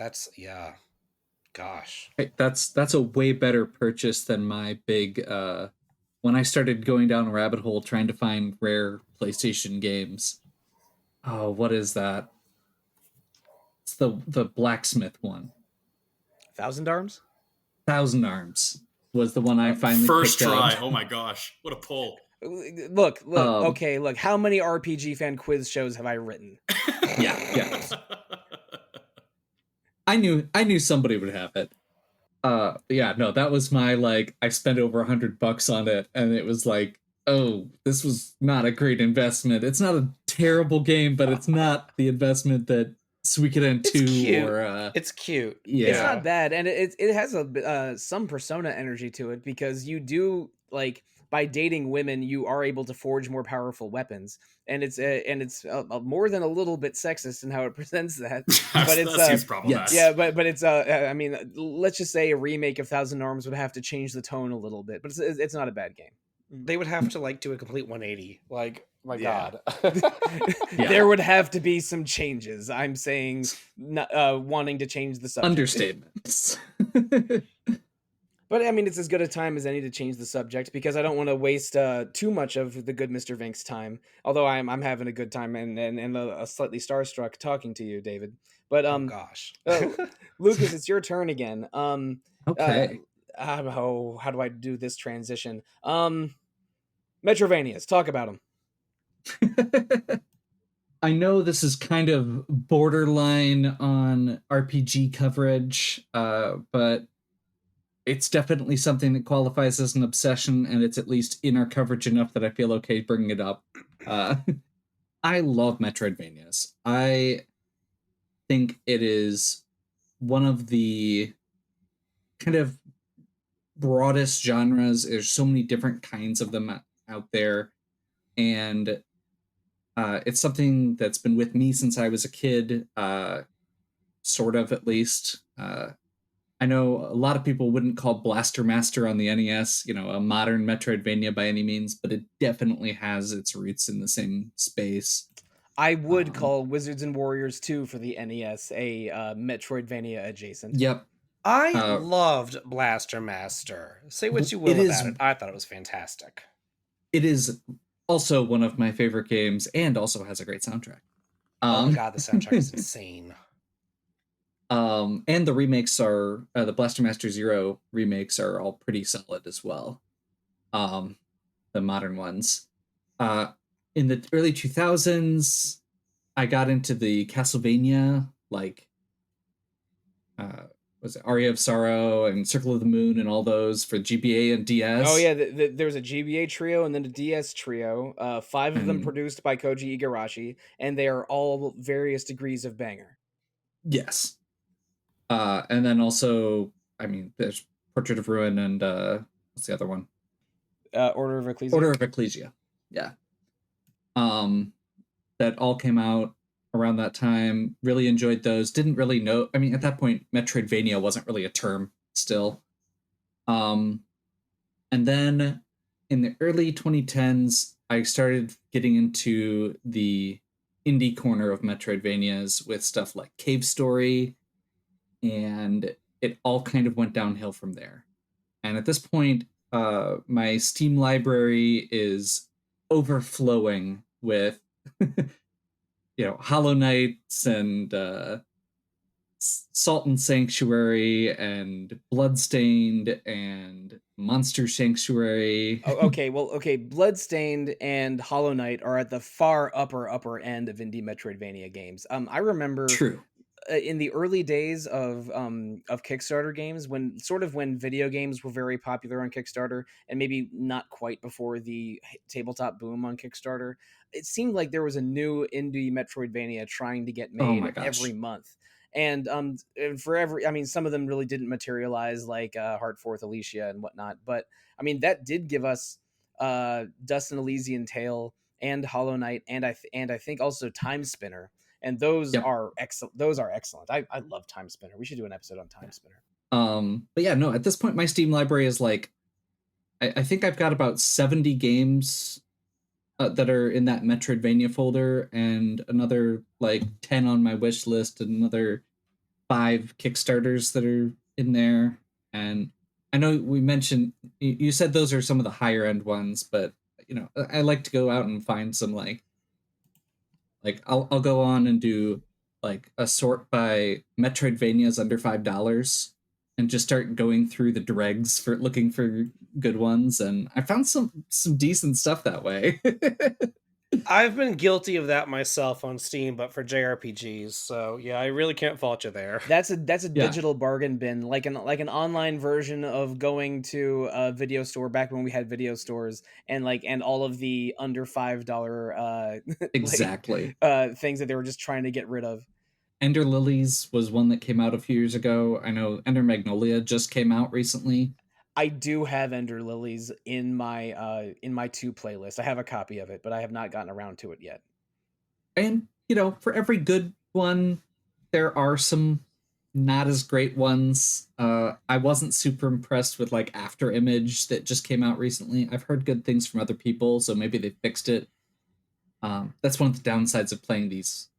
gosh. Hey, that's a way better purchase than my big when I started going down a rabbit hole trying to find rare PlayStation games. Oh, what is that? It's the blacksmith one. Thousand Arms? Thousand Arms was the one I finally first picked try. up. Oh my gosh, what a pull! Look. Okay, look. How many RPGFan quiz shows have I written? Yeah. I knew somebody would have it. Yeah, no, that was my I spent over $100 on it, and it was like, oh, this was not a great investment. It's not a terrible game, but it's not the investment that Suikoden 2 cute. or it's cute. Yeah, it's not bad, and it has some Persona energy to it, because you do, like, by dating women, you are able to forge more powerful weapons, and it's more than a little bit sexist in how it presents that. But it's that seems problematic. yeah, but it's I mean, let's just say a remake of Thousand Arms would have to change the tone a little bit, but it's not a bad game. They would have to do a complete 180. Like, my God. Yeah. There would have to be some changes. I'm saying, wanting to change the subject. Understatements. But I mean, it's as good a time as any to change the subject, because I don't want to waste too much of the good Mr. Vinc's time. Although I'm having a good time and a slightly starstruck talking to you, David. But oh gosh, Lucas, it's your turn again. Okay. How do I do this transition? Metrovanias, talk about them. I know this is kind of borderline on RPG coverage, but it's definitely something that qualifies as an obsession, and it's at least in our coverage enough that I feel okay bringing it up. I love Metroidvanias. I think it is one of the kind of broadest genres. There's so many different kinds of them out there, and it's something that's been with me since I was a kid, sort of, at least. I know a lot of people wouldn't call Blaster Master on the NES, a modern Metroidvania by any means, but it definitely has its roots in the same space. I would call Wizards and Warriors 2 for the NES a Metroidvania adjacent. Yep. I loved Blaster Master. Say what you will about it. I thought it was fantastic. It is also one of my favorite games, and also has a great soundtrack. Oh my God, the soundtrack is insane. And the remakes are the Blaster Master Zero remakes are all pretty solid as well. The modern ones. In the early 2000s, I got into the Castlevania, was it Aria of Sorrow and Circle of the Moon and all those for GBA and DS. Oh yeah, there was a GBA trio and then a DS trio. 5 of them produced by Koji Igarashi, and they are all various degrees of banger. Yes. And then also, I mean, there's Portrait of Ruin and what's the other one? Order of Ecclesia. Order of Ecclesia. Yeah. That all came out around that time. Really enjoyed those. Didn't really know. I mean, at that point, Metroidvania wasn't really a term still. And then in the early 2010s, I started getting into the indie corner of Metroidvanias with stuff like Cave Story, and it all kind of went downhill from there. And at this point, my Steam library is overflowing with Hollow Knights and Salt and Sanctuary and Bloodstained and Monster Sanctuary. Okay, Bloodstained and Hollow Knight are at the far upper end of indie Metroidvania games. I remember True. In the early days of Kickstarter games, when video games were very popular on Kickstarter, and maybe not quite before the tabletop boom on Kickstarter, it seemed like there was a new indie Metroidvania trying to get made every month. And for every, I mean, some of them really didn't materialize, like Heartforth, Alicia, and whatnot. But I mean, that did give us Dust and Elysian Tale and Hollow Knight, and I think also Time Spinner, and those Yep. are excellent. Those are excellent. I love Time Spinner. We should do an episode on Time Spinner. But yeah, no, at this point, my Steam library is like, I think I've got about 70 games that are in that Metroidvania folder, and another like 10 on my wish list, and another 5 Kickstarters that are in there. And I know we mentioned, you said those are some of the higher end ones, but you know, I like to go out and find some like I'll go on and do like a sort by Metroidvanias under $5, and just start going through the dregs for looking for good ones, and I found some decent stuff that way. I've been guilty of that myself on Steam, but for JRPGs. So yeah, I really can't fault you there. That's a Yeah. digital bargain bin, like an online version of going to a video store back when we had video stores, and all of the under $5 Exactly. things that they were just trying to get rid of. Ender Lilies was one that came out a few years ago. I know Ender Magnolia just came out recently. I do have Ender Lilies in my 2 playlist. I have a copy of it, but I have not gotten around to it yet. And you know, for every good one, there are some not as great ones. I wasn't super impressed with like After Image that just came out recently. I've heard good things from other people, so maybe they fixed it. That's one of the downsides of playing these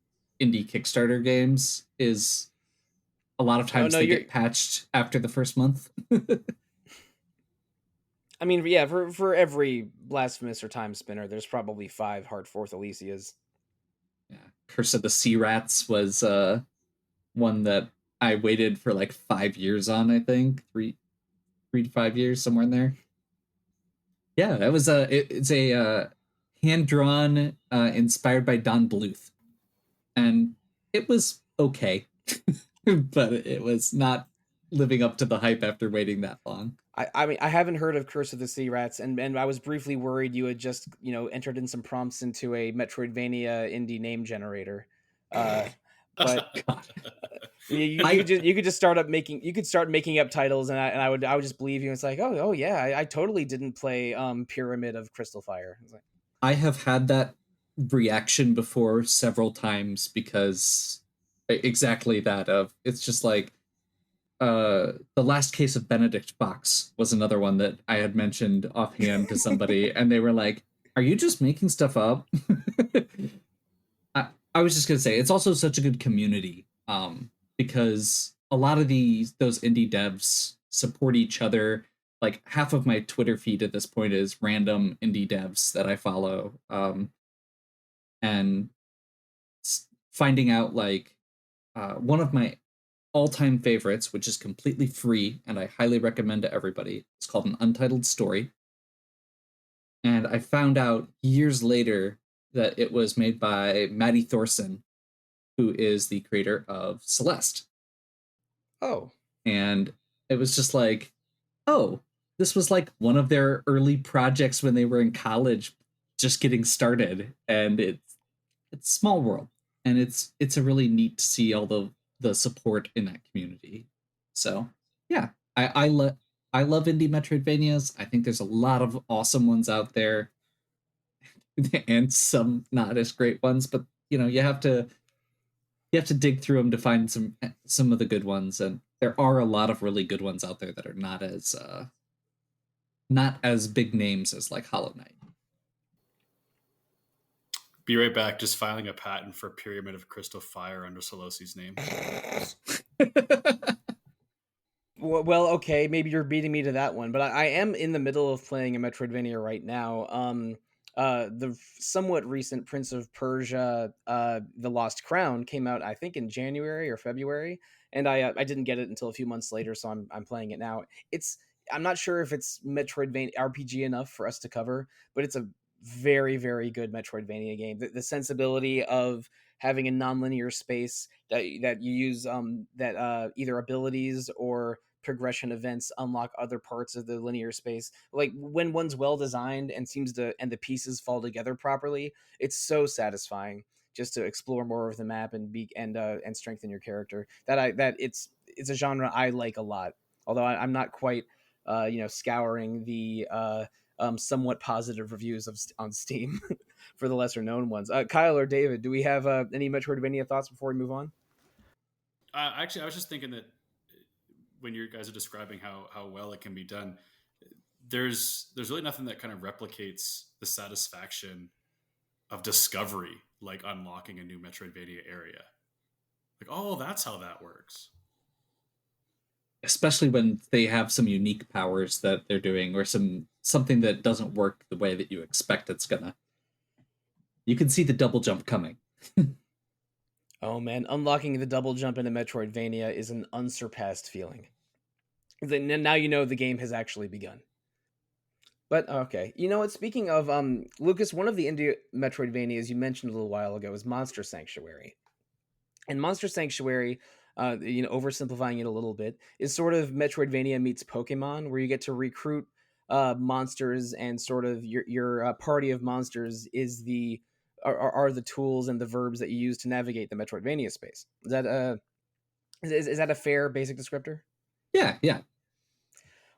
indie Kickstarter games, is a lot of times they get patched after the first month. I mean, yeah, for every Blasphemous or Time Spinner, there's probably 5 Heartforth Alicias. Yeah, Curse of the Sea Rats was one that I waited for like 5 years on. I think 3 to 5 years, somewhere in there. Yeah, that was it's a hand drawn, inspired by Don Bluth, and it was okay, but it was not living up to the hype after waiting that long. I mean, I haven't heard of Curse of the Sea Rats, and I was briefly worried you had just entered in some prompts into a Metroidvania indie name generator. But you could just start making up titles, and I would just believe you. It's like, oh yeah, I totally didn't play Pyramid of Crystal Fire. It's like, I have had that reaction before several times, because exactly that, of it's just like the Last Case of Benedict Fox was another one that I had mentioned offhand to somebody, and they were like, are you just making stuff up? I was just gonna say, it's also such a good community, because a lot of those indie devs support each other. Like half of my Twitter feed at this point is random indie devs that I follow, and finding out like one of my all-time favorites, which is completely free and I highly recommend to everybody. It's called An Untitled Story. And I found out years later that it was made by Maddie Thorson, who is the creator of Celeste. oh, And it was just like, oh, this was like one of their early projects when they were in college, just getting started. And it's small world, and it's a really neat to see all the support in that community. So yeah, I love indie Metroidvanias. I think there's a lot of awesome ones out there, and some not as great ones, but you know, you have to dig through them to find some of the good ones, and there are a lot of really good ones out there that are not as big names as like Hollow Knight. Be right back. Just filing a patent for Pyramid of Crystal Fire under Sollosi's name. well, okay, maybe you're beating me to that one, but I am in the middle of playing a Metroidvania right now. The somewhat recent Prince of Persia, The Lost Crown, came out I think in January or February, and I didn't get it until a few months later, so I'm playing it now. I'm not sure if it's Metroidvania RPG enough for us to cover, but it's a very, very good Metroidvania game. The sensibility of having a nonlinear space that you use, that either abilities or progression events unlock other parts of the linear space. Like when one's well designed and the pieces fall together properly, it's so satisfying. just to explore more of the map and strengthen your character. That it's a genre I like a lot. Although I'm not quite scouring the somewhat positive reviews on Steam for the lesser known ones. Kyle or David, do we have any Metroidvania thoughts before we move on? Actually, I was just thinking that when you guys are describing how well it can be done, there's really nothing that kind of replicates the satisfaction of discovery, like unlocking a new Metroidvania area. Like, oh, that's how that works. Especially when they have some unique powers that they're doing, or something that doesn't work the way that you expect it's gonna. You can see the double jump coming. Oh man, unlocking the double jump in a Metroidvania is an unsurpassed feeling. Then now you know the game has actually begun. But okay, you know what? Speaking of Lucas, one of the indie Metroidvanias you mentioned a little while ago is Monster Sanctuary. And Monster Sanctuary, oversimplifying it a little bit, is sort of Metroidvania meets Pokemon, where you get to recruit monsters, and sort of your party of monsters are the tools and the verbs that you use to navigate the Metroidvania space. Is that a fair basic descriptor? Yeah.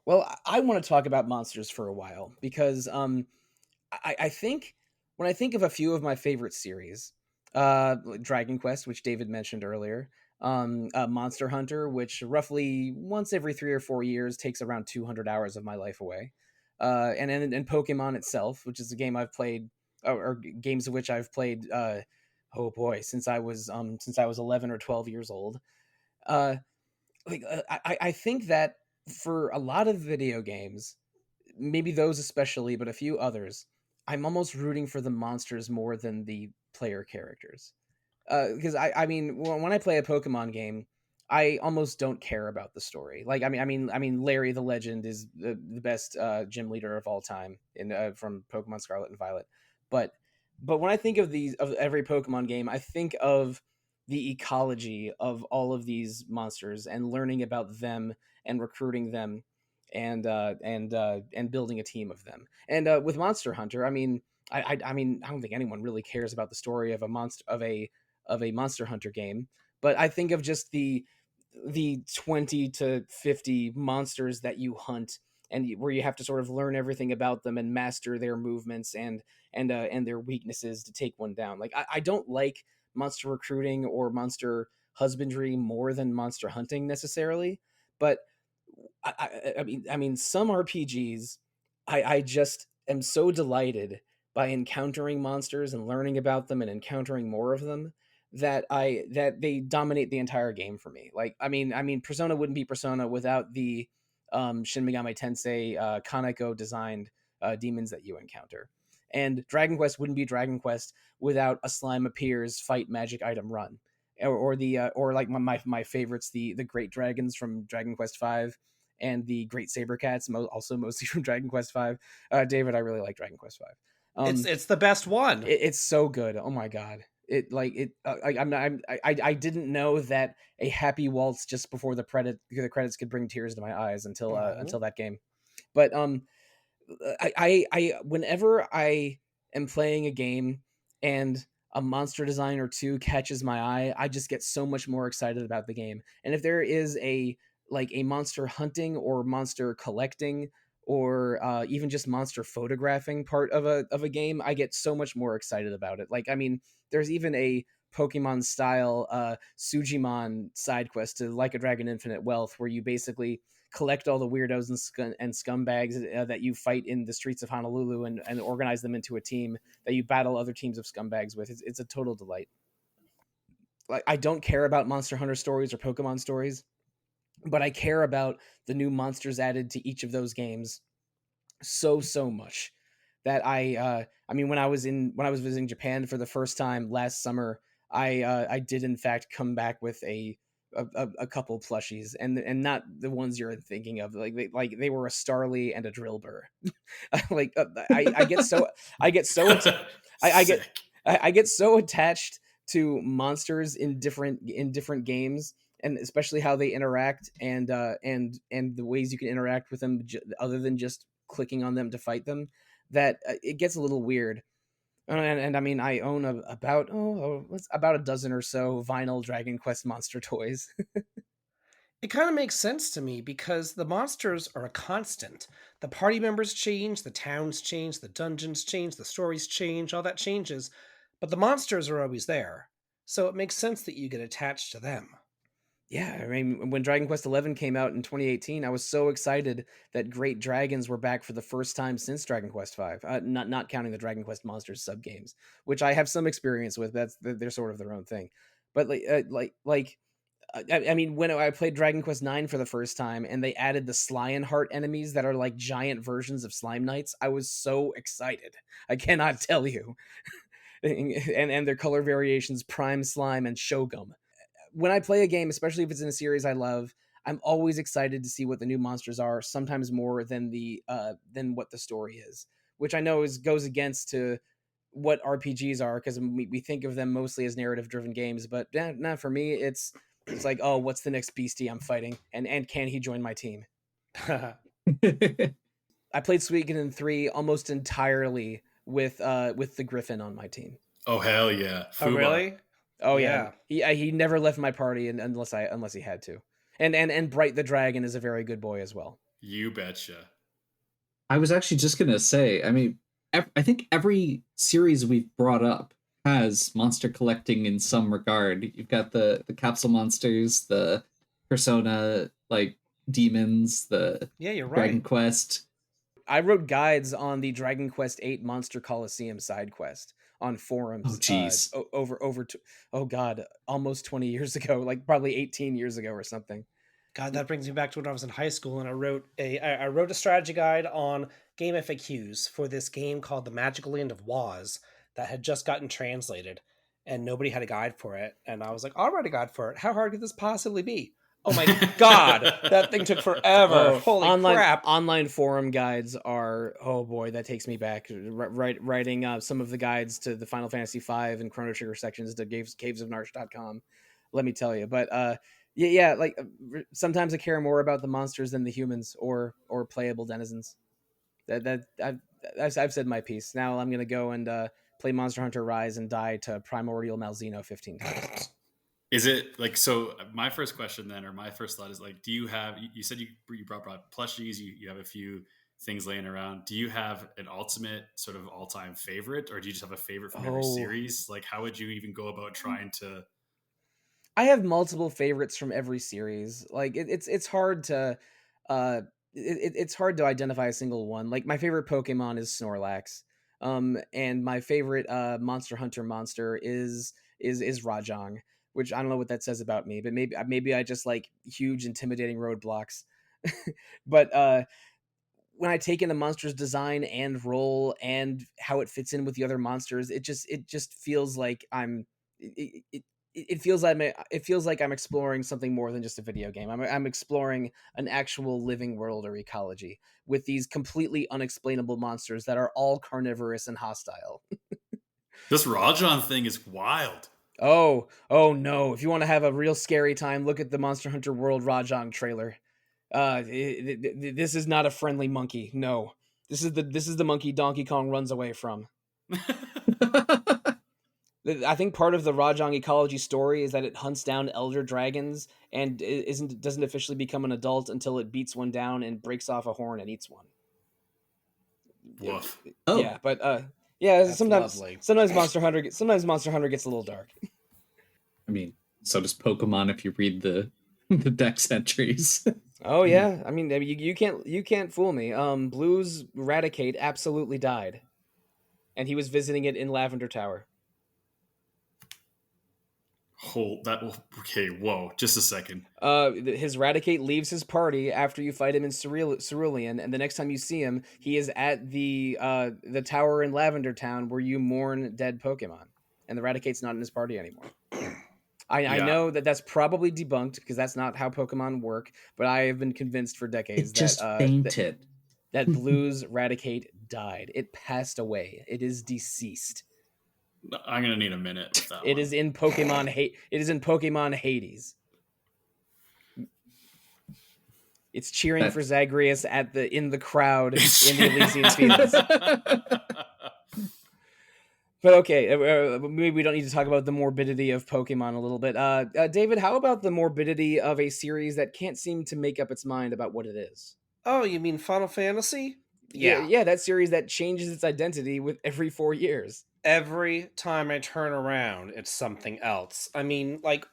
Well, I want to talk about monsters for a while because I think when I think of a few of my favorite series, Dragon Quest, which David mentioned earlier, Monster Hunter, which roughly once every 3 or 4 years takes around 200 hours of my life away, and Pokemon itself, which is a game I've played, or games of which I've played. Oh boy, since I was 11 or 12 years old. Uh, I think that for a lot of video games, maybe those especially, but a few others, I'm almost rooting for the monsters more than the player characters. Because I mean, when I play a Pokemon game, I almost don't care about the story. Like, I mean, Larry the Legend is the best gym leader of all time from Pokemon Scarlet and Violet. But when I think of every Pokemon game, I think of the ecology of all of these monsters and learning about them and recruiting them and building a team of them. And with Monster Hunter, I mean, I don't think anyone really cares about the story of a Monster Hunter game, but I think of just the 20 to 50 monsters that you hunt, and where you have to sort of learn everything about them and master their movements and their weaknesses to take one down. Like, I don't like monster recruiting or monster husbandry more than monster hunting necessarily, but I mean, some RPGs, I just am so delighted by encountering monsters and learning about them and encountering more of them that they dominate the entire game for me. Like, I mean, Persona wouldn't be Persona without the Shin Megami Tensei Kaneko designed demons that you encounter, and Dragon Quest wouldn't be Dragon Quest without a slime appears, fight, magic item, run. Or like my favorites, the great dragons from Dragon Quest V, and the great saber cats, also mostly from Dragon Quest V. David, I really like Dragon Quest V. It's the best one. It's so good. Oh my god. I didn't know that a happy waltz just before the credits could bring tears to my eyes until that game. But I whenever I am playing a game and a monster design or two catches my eye, I just get so much more excited about the game. And if there is a monster hunting or monster collecting or even just monster photographing part of a game, I get so much more excited about it. Like, I mean, there's even a Pokemon style Sujimon side quest to Like a Dragon Infinite Wealth, where you basically collect all the weirdos and scumbags that you fight in the streets of Honolulu and organize them into a team that you battle other teams of scumbags with. It's a total delight. Like, I don't care about Monster Hunter stories or Pokemon stories, but I care about the new monsters added to each of those games so much that I mean, when I was visiting Japan for the first time last summer, I did in fact come back with a couple plushies, and not the ones you're thinking of. Like they were a Starly and a Drillbur. Like I get so I get so I get Sick. I get so attached to monsters in different games, and especially how they interact, and the ways you can interact with them other than just clicking on them to fight them, that it gets a little weird. And I mean, I own about a dozen or so vinyl Dragon Quest monster toys. It kind of makes sense to me because the monsters are a constant. The party members change, the towns change, the dungeons change, the stories change, all that changes, but the monsters are always there. So it makes sense that you get attached to them. Yeah, I mean, when Dragon Quest XI came out in 2018, I was so excited that Great Dragons were back for the first time since Dragon Quest V. Not counting the Dragon Quest Monsters sub games, which I have some experience with. They're sort of their own thing, but I mean, when I played Dragon Quest IX for the first time, and they added the Slionheart enemies that are like giant versions of Slime Knights, I was so excited. I cannot tell you, and their color variations, Prime Slime and Shogun. When I play a game, especially if it's in a series I love, I'm always excited to see what the new monsters are. Sometimes more than what the story is, which I know goes against to what RPGs are because we think of them mostly as narrative driven games. But nah, for me, it's like, oh, what's the next beastie I'm fighting, and can he join my team? I played Suikoden 3 almost entirely with the Griffin on my team. Oh hell yeah! Oh, Fubar. really? Oh yeah, he never left my party unless he had to, and Bright the Dragon is a very good boy as well. You betcha. I was actually just gonna say, I mean, I think every series we've brought up has monster collecting in some regard. You've got the capsule monsters, the Persona like demons, the Yeah, you're Dragon right. Quest. I wrote guides on the Dragon Quest VIII Monster Coliseum side quest on Oh forums geez. oh god, almost 20 years ago, like probably 18 years ago or something. God, that brings me back to when I was in high school, and I wrote a strategy guide on game FAQs for this game called The Magical Land of Waz that had just gotten translated, and nobody had a guide for it. And I was like, I'll write a guide for it. How hard could this possibly be? Oh my god, that thing took forever. Oh, Holy crap. online forum guides are, oh boy, that takes me back. Writing some of the guides to the Final Fantasy V and Chrono Trigger sections to cavesofnarch.com. Let me tell you. But yeah, like sometimes I care more about the monsters than the humans or playable denizens. I've said my piece. Now I'm gonna go and play Monster Hunter Rise and die to Primordial Malzeno 15 times. Is it like, so my first question then, or my first thought is like, do you have, you said you brought plushies, you have a few things laying around. Do you have an ultimate sort of all-time favorite, or do you just have a favorite from every series? Like, how would you even go about trying to? I have multiple favorites from every series. Like it's hard to it's hard to identify a single one. Like my favorite Pokemon is Snorlax. And my favorite Monster Hunter monster is Rajang, which I don't know what that says about me, but maybe I just like huge intimidating roadblocks. But when I take in a monster's design and role and how it fits in with the other monsters, it just feels like it feels like I'm exploring something more than just a video game. I'm exploring an actual living world or ecology with these completely unexplainable monsters that are all carnivorous and hostile. This Rajan thing is wild. Oh no! If you want to have a real scary time, look at the Monster Hunter World Rajang trailer. This is not a friendly monkey. No, this is the monkey Donkey Kong runs away from. I think part of the Rajang ecology story is that it hunts down elder dragons and doesn't officially become an adult until it beats one down and breaks off a horn and eats one. Woof. Oh. Yeah, but yeah, That's sometimes lovely. sometimes Monster Hunter gets a little dark. I mean, so does Pokemon if you read the the dex entries. Oh yeah, I mean you can't fool me. Blue's Raticate absolutely died, and he was visiting it in Lavender Tower. Okay, whoa, just a second. His Raticate leaves his party after you fight him in Cerulean, and the next time you see him, he is at the tower in Lavender Town where you mourn dead Pokemon, and the Raticate's not in his party anymore. I know that's probably debunked because that's not how Pokemon work, but I have been convinced for decades It just fainted. that Blue's Raticate died. It passed away. It is deceased. I'm gonna need a minute with that It one. is in Pokemon It is in Pokemon Hades. It's cheering for Zagreus in the crowd in the Elysian Fields. But okay, maybe we don't need to talk about the morbidity of Pokemon a little bit. David, how about the morbidity of a series that can't seem to make up its mind about what it is? Oh, you mean Final Fantasy? Yeah, Yeah. yeah, that series that changes its identity with every 4 years. Every time I turn around, it's something else. I mean, like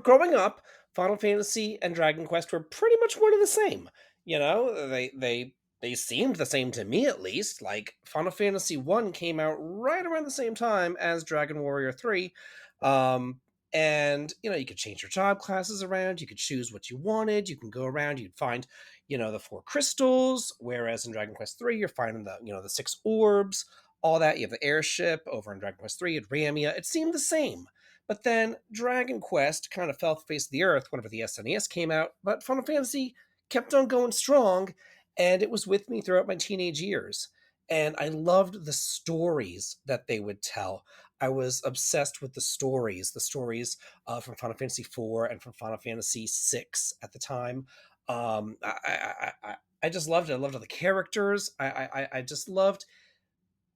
growing up, Final Fantasy and Dragon Quest were pretty much one and the same. You know, they seemed the same to me at least. Like Final Fantasy 1 came out right around the same time as Dragon Warrior 3. Um and you know, you could change your job classes around, you could choose what you wanted, you can go around, you'd find, you know, the 4 crystals, whereas in Dragon Quest 3 you're finding the, you know, the 6 orbs, all that. You have the airship over in Dragon Quest 3 at Ramia. It seemed the same. But then Dragon Quest kind of fell off the face of the earth whenever the SNES came out, but Final Fantasy kept on going strong, and it was with me throughout my teenage years. And I loved the stories that they would tell. I was obsessed with the stories from Final Fantasy IV and from Final Fantasy VI at the time. I just loved it. I loved all the characters. I just loved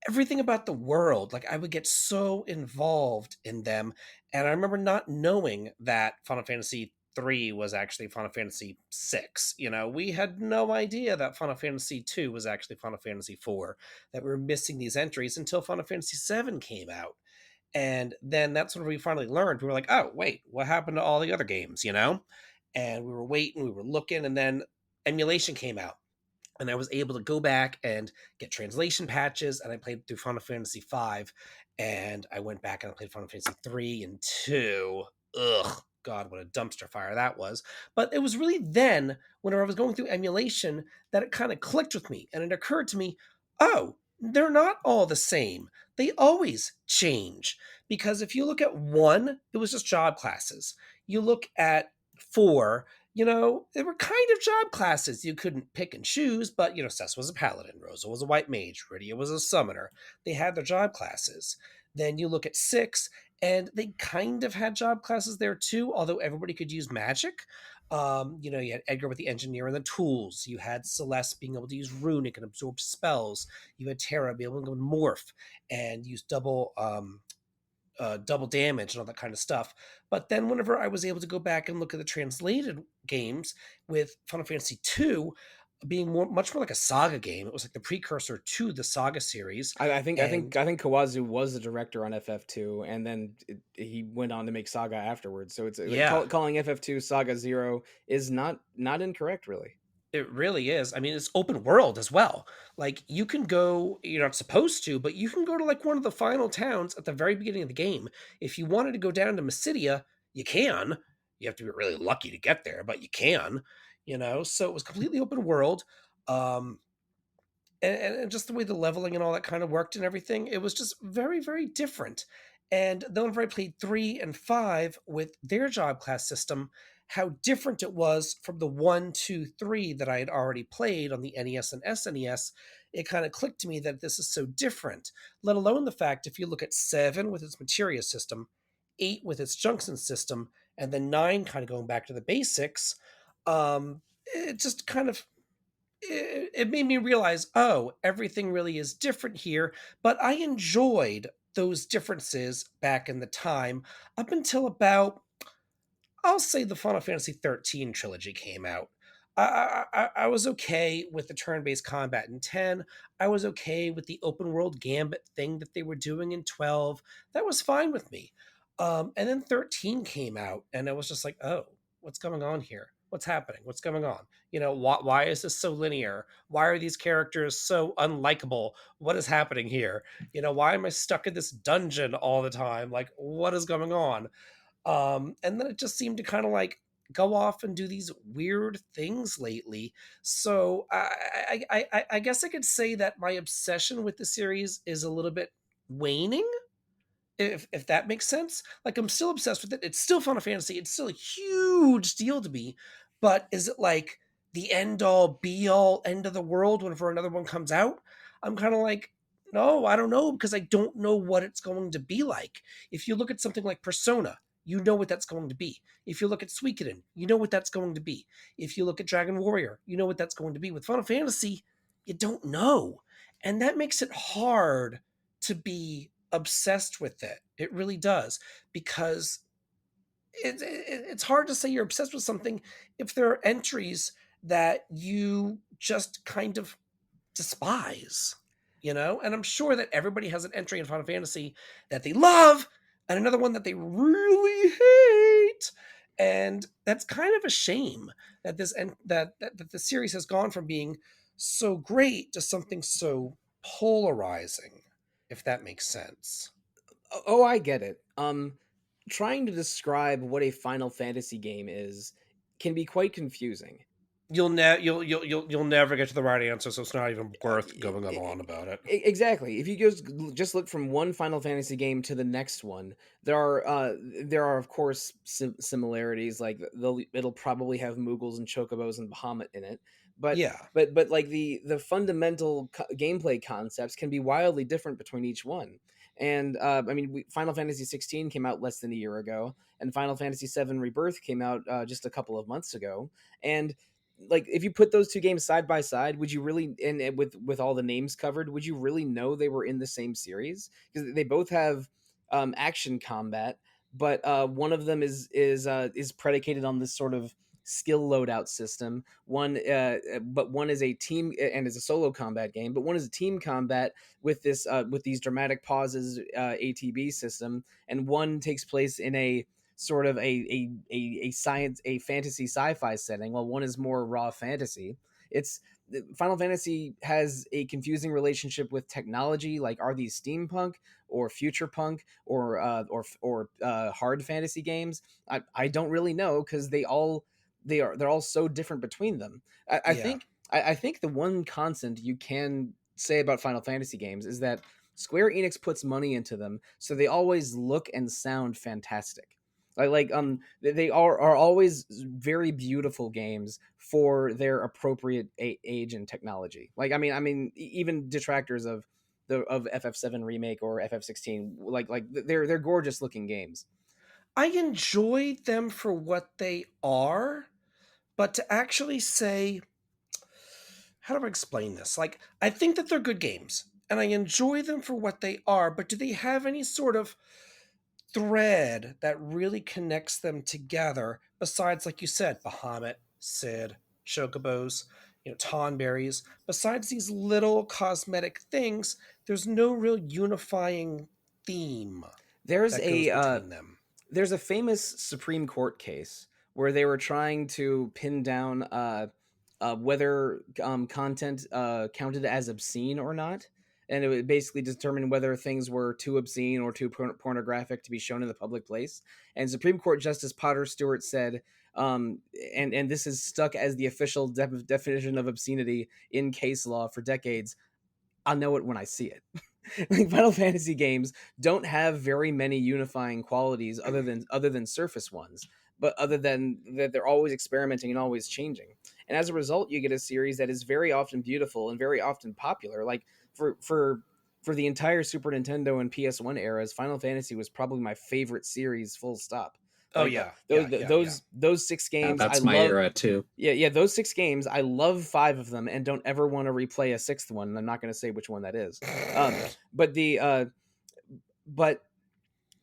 everything about the world. Like I would get so involved in them, and I remember not knowing that Final Fantasy 3 was actually Final Fantasy 6. You know, we had no idea that Final Fantasy 2 was actually Final Fantasy 4, that we were missing these entries until Final Fantasy 7 came out. And then that's when we finally learned. We were like, oh wait, what happened to all the other games, you know? And we were waiting, we were looking, and then emulation came out, and I was able to go back and get translation patches, and I played through Final Fantasy V, and I went back and I played Final Fantasy 3 and 2. Ugh, God, what a dumpster fire that was. But it was really then, whenever I was going through emulation, that it kind of clicked with me, and it occurred to me, oh, they're not all the same. They always change. Because if you look at 1, it was just job classes. You look at 4, you know, they were kind of job classes. You couldn't pick and choose, but, you know, Cess was a paladin, Rosa was a white mage, Rydia was a summoner. They had their job classes. Then you look at 6, and they kind of had job classes there too, although everybody could use magic. You know, you had Edgar with the engineer and the tools. You had Celeste being able to use runic and absorb spells. You had Terra being able to go and morph and use double damage and all that kind of stuff. But then whenever I was able to go back and look at the translated games with Final Fantasy II being much more like a saga game, it was like the precursor to the saga series. And I think Kawazu was the director on FF2, and then he went on to make Saga afterwards. So it's like yeah, calling FF2 Saga Zero is not incorrect, really. it really is. I mean, it's open world as well. Like you can go, you're not supposed to, but you can go to like one of the final towns at the very beginning of the game. If you wanted to go down to Mysidia, you can. You have to be really lucky to get there, but you can, you know. So it was completely open world. Um, and just the way the leveling and all that kind of worked and everything, it was just very, very different. And then whenever I played 3 and 5 with their job class system, how different it was from the 1, 2, 3 that I had already played on the NES and SNES, it kind of clicked to me that this is so different. Let alone the fact, if you look at 7 with its materia system, 8 with its junction system, and then 9 kind of going back to the basics, it just kind of it made me realize, oh, everything really is different here. But I enjoyed those differences back in the time up until about, I'll say, the Final Fantasy 13 trilogy came out. I was okay with the turn-based combat in 10. I was okay with the open world gambit thing that they were doing in 12. That was fine with me. And then 13 came out, and I was just like, oh, what's going on here? What's happening? What's going on? You know, why is this so linear? Why are these characters so unlikable? What is happening here? You know, why am I stuck in this dungeon all the time? Like, what is going on? And then it just seemed to kind of like go off and do these weird things lately. So I guess I could say that my obsession with the series is a little bit waning, if that makes sense. Like I'm still obsessed with it. It's still Final Fantasy. It's still a huge deal to me. But is it like the end all be all end of the world whenever another one comes out? I'm kind of like, no, I don't know, because I don't know what it's going to be like. If you look at something like Persona, you know what that's going to be. If you look at Suikoden, you know what that's going to be. If you look at Dragon Warrior, you know what that's going to be. With Final Fantasy, you don't know. And that makes it hard to be obsessed with it. It really does, because it's hard to say you're obsessed with something if there are entries that you just kind of despise, you know? And I'm sure that everybody has an entry in Final Fantasy that they love and another one that they really hate. And that's kind of a shame that that the series has gone from being so great to something so polarizing, if that makes sense. Oh, I get it. Trying to describe what a Final Fantasy game is can be quite confusing. You'll never get to the right answer, so it's not even worth E- going e- on about it. Exactly. If you just look from one Final Fantasy game to the next one, there are of course similarities. Like it'll probably have Moogles and Chocobos and Bahamut in it, but Yeah, like the fundamental gameplay concepts can be wildly different between each one. And I mean, Final Fantasy 16 came out less than a year ago, and Final Fantasy 7 Rebirth came out just a couple of months ago, and like if you put those two games side by side, would you really, and with all the names covered, would you really know they were in the same series? Because they both have action combat, but one of them is predicated on this sort of skill loadout system. But one is a team and is a solo combat game, but one is a team combat with these dramatic pauses ATB system, and one takes place in a sort of a science, a fantasy sci-fi setting, while one is more raw fantasy. It's Final Fantasy has a confusing relationship with technology. Like, are these steampunk or future punk or hard fantasy games? I don't really know, because they're all so different between them. yeah. I think the one constant you can say about Final Fantasy games is that Square Enix puts money into them, so they always look and sound fantastic. They are always very beautiful games for their appropriate age and technology. Even detractors of the of FF7 remake or FF16, they're gorgeous looking games. I enjoy them for what they are, but to actually say, how do I explain this? Like, I think that they're good games, and I enjoy them for what they are, but do they have any sort of thread that really connects them together besides, like you said, Bahamut, Sid, Chocobos, Tonberries? Besides these little cosmetic things, there's no real unifying theme There's that goes a between them. there's a famous Supreme Court case where they were trying to pin down whether content counted as obscene or not, and it would basically determine whether things were too obscene or too pornographic to be shown in the public place. And Supreme Court Justice Potter Stewart said, and this is stuck as the official definition of obscenity in case law for decades. I'll know it when I see it. Like, Final Fantasy games don't have very many unifying qualities other than surface ones, but other than that, they're always experimenting and always changing. And as a result, you get a series that is very often beautiful and very often popular. Like, for the entire Super Nintendo and PS1 eras, Final Fantasy was probably my favorite series, full stop. Oh Like, yeah, yeah, yeah, yeah. those six Yeah, games I that's my love. era too. Yeah, those six games, I love five of them and don't ever want to replay a sixth one. And I'm not going to say which one that is. But the but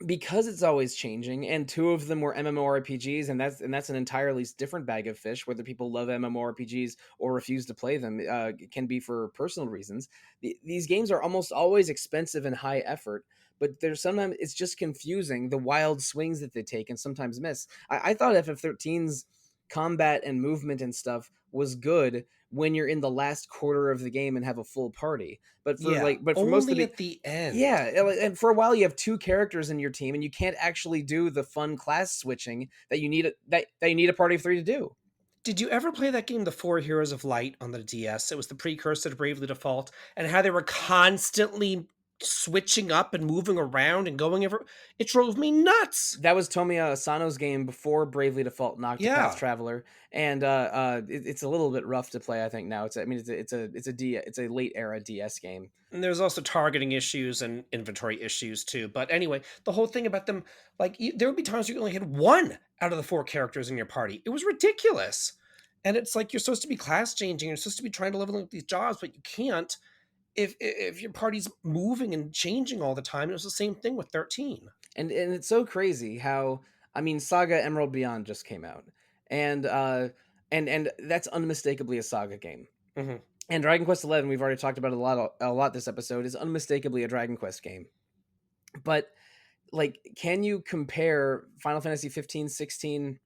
because it's always changing, and two of them were MMORPGs, and that's an entirely different bag of fish. Whether people love MMORPGs or refuse to play them, it can be for personal reasons. These games are almost always expensive and high effort, but there's sometimes it's just confusing the wild swings that they take and sometimes miss. I thought FF13's combat and movement and stuff was good when you're in the last quarter of the game and have a full party, Yeah, but for most of only the at the end. yeah, and for a while you have two characters in your team, and you can't actually do the fun class switching that you need a party of three to do. Did you ever play that game, The Four Heroes of Light, on the DS? It was the precursor to Bravely Default, and how they were constantly switching up and moving around and going over. It drove me nuts. That was Tomiya Asano's game before Bravely Default and Octopath Yeah, Traveler, and it's a little bit rough to play. I think now it's a late era DS game. and there's also targeting issues and inventory issues too. But anyway, the whole thing about them, like, there would be times you only had one out of the four characters in your party. It was ridiculous. And it's like, you're supposed to be class changing, you're supposed to be trying to level up these jobs, but you can't. if your party's moving and changing all the time, it was the same thing with 13. And it's so crazy how, I mean, Saga Emerald Beyond just came out, and and that's unmistakably a Saga game. Mm-hmm. And Dragon Quest XI, we've already talked about a lot this episode, is unmistakably a Dragon Quest game. But like, can you compare Final Fantasy 15, 16,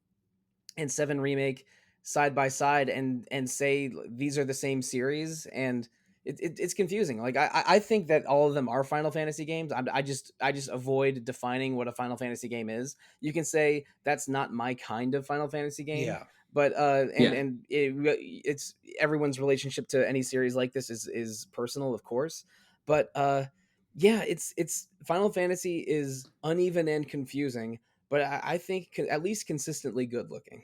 and 7 remake side by side and say these are the same series? And it's confusing. Like, I think that all of them are Final Fantasy games. I just avoid defining what a Final Fantasy game is. You can say that's not my kind of Final Fantasy game, Yeah. but Yeah. it's everyone's relationship to any series like this is personal, of course. But yeah, it's Final Fantasy is uneven and confusing, but I think at least consistently good looking.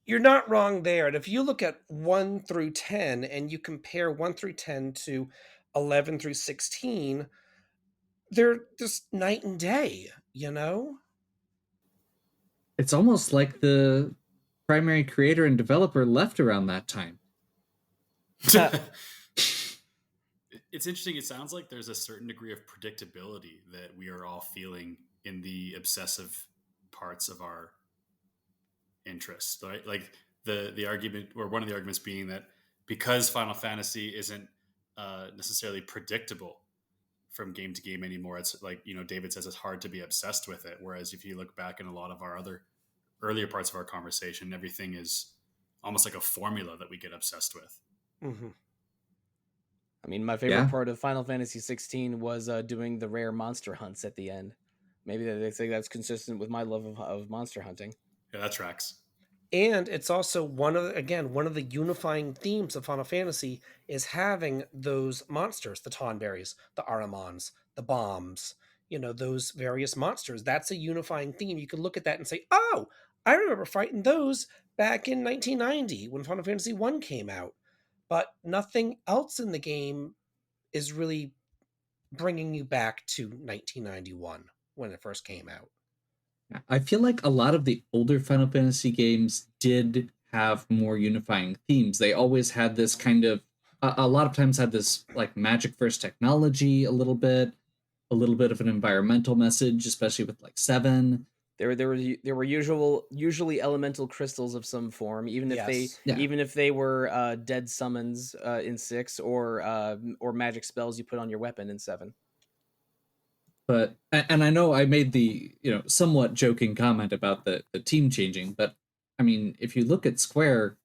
You're not wrong there. And if you look at 1 through 10 and you compare 1 through 10 to 11 through 16, they're just night and day, you know? It's almost like the primary creator and developer left around that time. It's interesting. It sounds like there's a certain degree of predictability that we are all feeling in the obsessive parts of our interest, right? Like the argument, or one of the arguments being that because Final Fantasy isn't necessarily predictable from game to game anymore, it's like, David says, it's hard to be obsessed with it. Whereas if you look back in a lot of our other earlier parts of our conversation, everything is almost like a formula that we get obsessed with. Mm-hmm. I mean, my favorite part of Final Fantasy 16 was doing the rare monster hunts at the end. Maybe they think that's consistent with my love of monster hunting. Yeah, that tracks. And it's also one of the unifying themes of Final Fantasy is having those monsters, the Tonberries, the Aramons, the Bombs, those various monsters. That's a unifying theme. You can look at that and say, oh, I remember fighting those back in 1990 when Final Fantasy 1 came out. But nothing else in the game is really bringing you back to 1991 when it first came out. I feel like a lot of the older Final Fantasy games did have more unifying themes. They always had this kind of, a lot of times had this like magic first technology, a little bit of an environmental message, especially with like 7. There were usually elemental crystals of some form, even if they were dead summons in 6, or magic spells you put on your weapon in 7. But, and I know I made the somewhat joking comment about the team changing, but I mean, if you look at Square,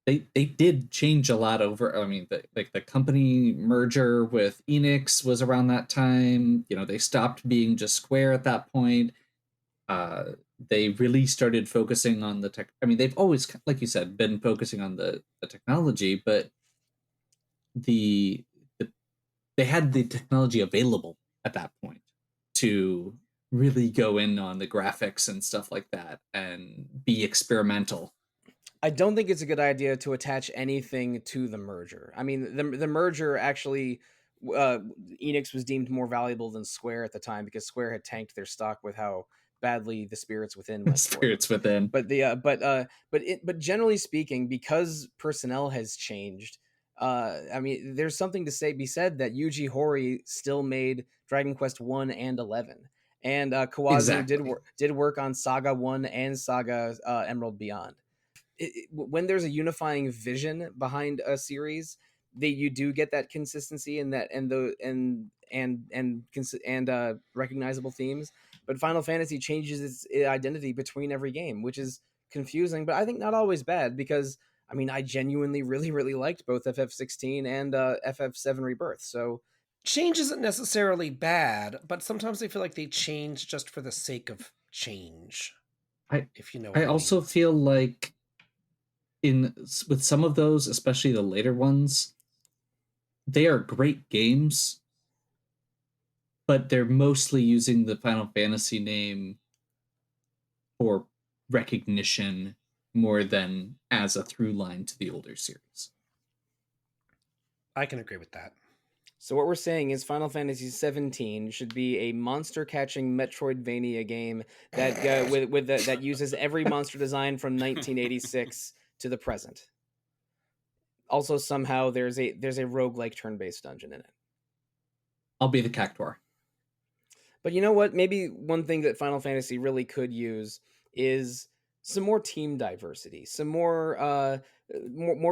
they did change a lot over. I mean, the company merger with Enix was around that time. They stopped being just Square at that point. They really started focusing on the tech. I mean, they've always, like you said, been focusing on the technology, but they had the technology available at that point to really go in on the graphics and stuff like that and be experimental. I don't think it's a good idea to attach anything to the merger. I mean, the merger actually, Enix was deemed more valuable than Square at the time because Square had tanked their stock with how badly the Spirits Within went. Spirits Within. But generally speaking, because personnel has changed, I mean, there's something to be said that Yuji Horii still made Dragon Quest 1 and 11, and Kawazu did work on Saga 1 and Saga Emerald Beyond. When there's a unifying vision behind a series, you do get that consistency and recognizable themes. But Final Fantasy changes its identity between every game, which is confusing, but I think not always bad, because I mean, I genuinely really, really liked both FF16 and FF7 Rebirth. So change isn't necessarily bad, but sometimes I feel like they change just for the sake of change. If you know what I also feel like with some of those, especially the later ones, they are great games, but they're mostly using the Final Fantasy name for recognition more than as a through line to the older series. I can agree with that. So what we're saying is Final Fantasy 17 should be a monster-catching Metroidvania game that that uses every monster design from 1986 to the present. also somehow there's a roguelike turn-based dungeon in it. I'll be the Cactuar. But you know what? Maybe one thing that Final Fantasy really could use is some more team diversity, some more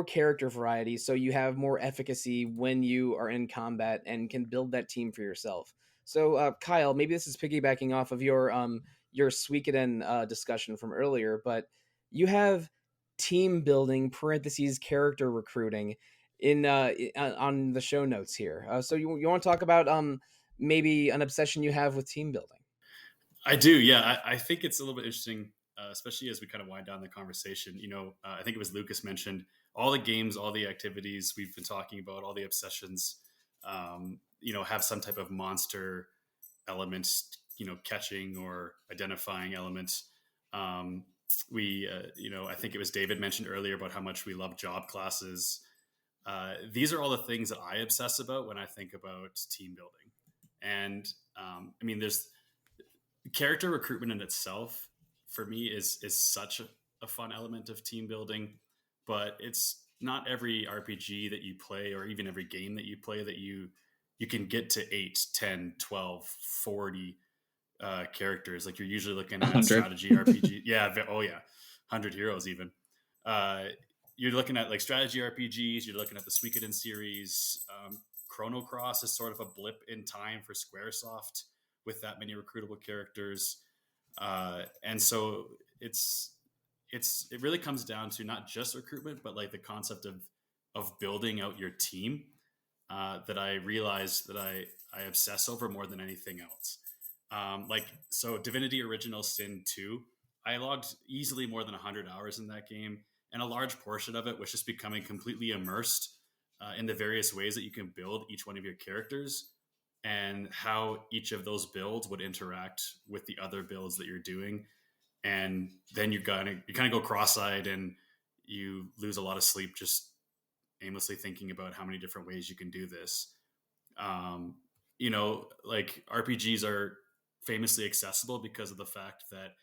character variety, so you have more efficacy when you are in combat and can build that team for yourself. So, Kyle, maybe this is piggybacking off of your Suikoden discussion from earlier, but you have team building parentheses character recruiting in on the show notes here. So you want to talk about maybe an obsession you have with team building? I do, yeah. I think it's a little bit interesting, especially as we kind of wind down the conversation. I think it was Lucas mentioned all the games, all the activities we've been talking about, all the obsessions, have some type of monster elements, catching or identifying elements. I think it was David mentioned earlier about how much we love job classes. These are all the things that I obsess about when I think about team building. And there's character recruitment in itself for me is such a fun element of team building, but it's not every RPG that you play or even every game that you play that you can get to 8, 10, 12, 40 characters. Like you're usually looking at 100. strategy RPG. Yeah. Oh yeah. 100 heroes even. You're looking at like strategy RPGs. You're looking at the Suikoden series. Chrono Cross is sort of a blip in time for Squaresoft with that many recruitable characters. And so it really comes down to not just recruitment, but like the concept of building out your team that I realize that I obsess over more than anything else. So Divinity Original Sin 2, I logged easily more than 100 hours in that game. And a large portion of it was just becoming completely immersed in the various ways that you can build each one of your characters and how each of those builds would interact with the other builds that you're doing. And then you kind of go cross-eyed and you lose a lot of sleep just aimlessly thinking about how many different ways you can do this. Like RPGs are famously accessible because of the fact that,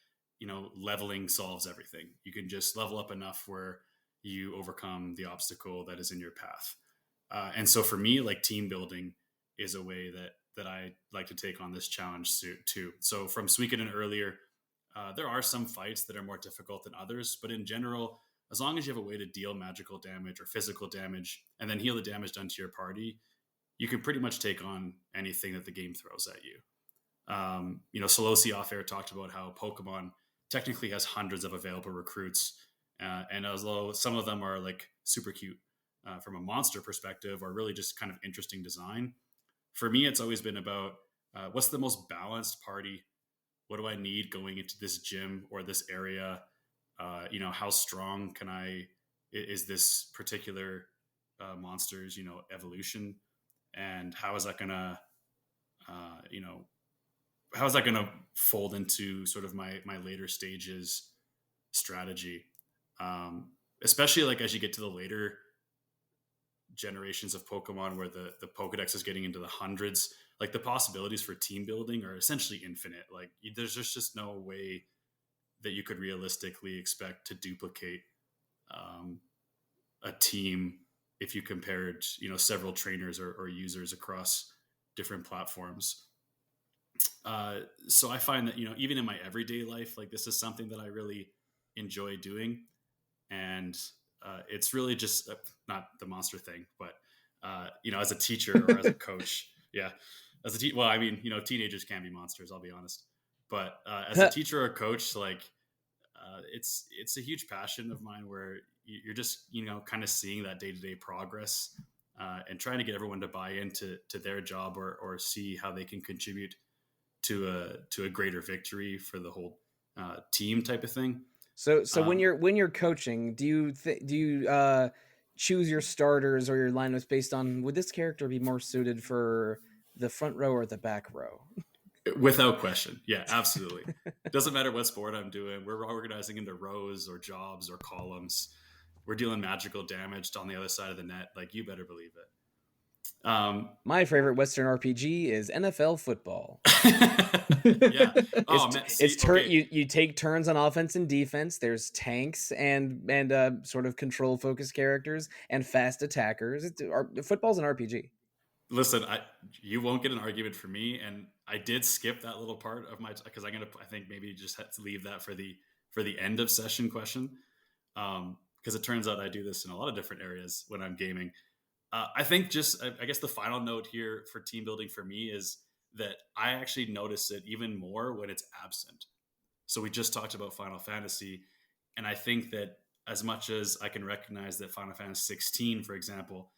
leveling solves everything. You can just level up enough where you overcome the obstacle that is in your path. And so for me, like team building is a way that I like to take on this challenge too. So from Suikoden earlier, there are some fights that are more difficult than others, but in general, as long as you have a way to deal magical damage or physical damage and then heal the damage done to your party, you can pretty much take on anything that the game throws at you. Sollosi off air talked about how Pokemon technically has hundreds of available recruits. And although some of them are like super cute from a monster perspective or really just kind of interesting design, for me, it's always been about what's the most balanced party? What do I need going into this gym or this area? How strong is this particular monster's, evolution? And how is that going to, how is that going to fold into sort of my later stages strategy? Especially like as you get to the later generations of Pokemon where the Pokedex is getting into the hundreds, like the possibilities for team building are essentially infinite. Like there's just no way that you could realistically expect to duplicate a team if you compared, several trainers or users across different platforms. So I find that, even in my everyday life, like this is something that I really enjoy doing. And it's really just not the monster thing, but, as a teacher or as a coach, yeah, teenagers can be monsters, I'll be honest. But as a teacher or coach, like it's a huge passion of mine where you're just, kind of seeing that day-to-day progress and trying to get everyone to buy into their job or see how they can contribute to a greater victory for the whole team type of thing. So when you're coaching, do you choose your starters or your lineups based on would this character be more suited for the front row or the back row? Without question. Yeah, absolutely. Doesn't matter what sport I'm doing. We're organizing into rows or jobs or columns. We're dealing magical damage on the other side of the net. Like you better believe it. My favorite Western RPG is NFL football. Yeah. Oh man. See, okay. You take turns on offense and defense. There's tanks and sort of control focused characters and fast attackers. Football's an RPG. Listen, you won't get an argument from me, and I did skip that little part of my because I think maybe just had to leave that for the end of session question, because it turns out I do this in a lot of different areas when I'm gaming. I think I guess the final note here for team building for me is that I actually notice it even more when it's absent. So we just talked about Final Fantasy, and I think that as much as I can recognize that Final Fantasy 16, for example,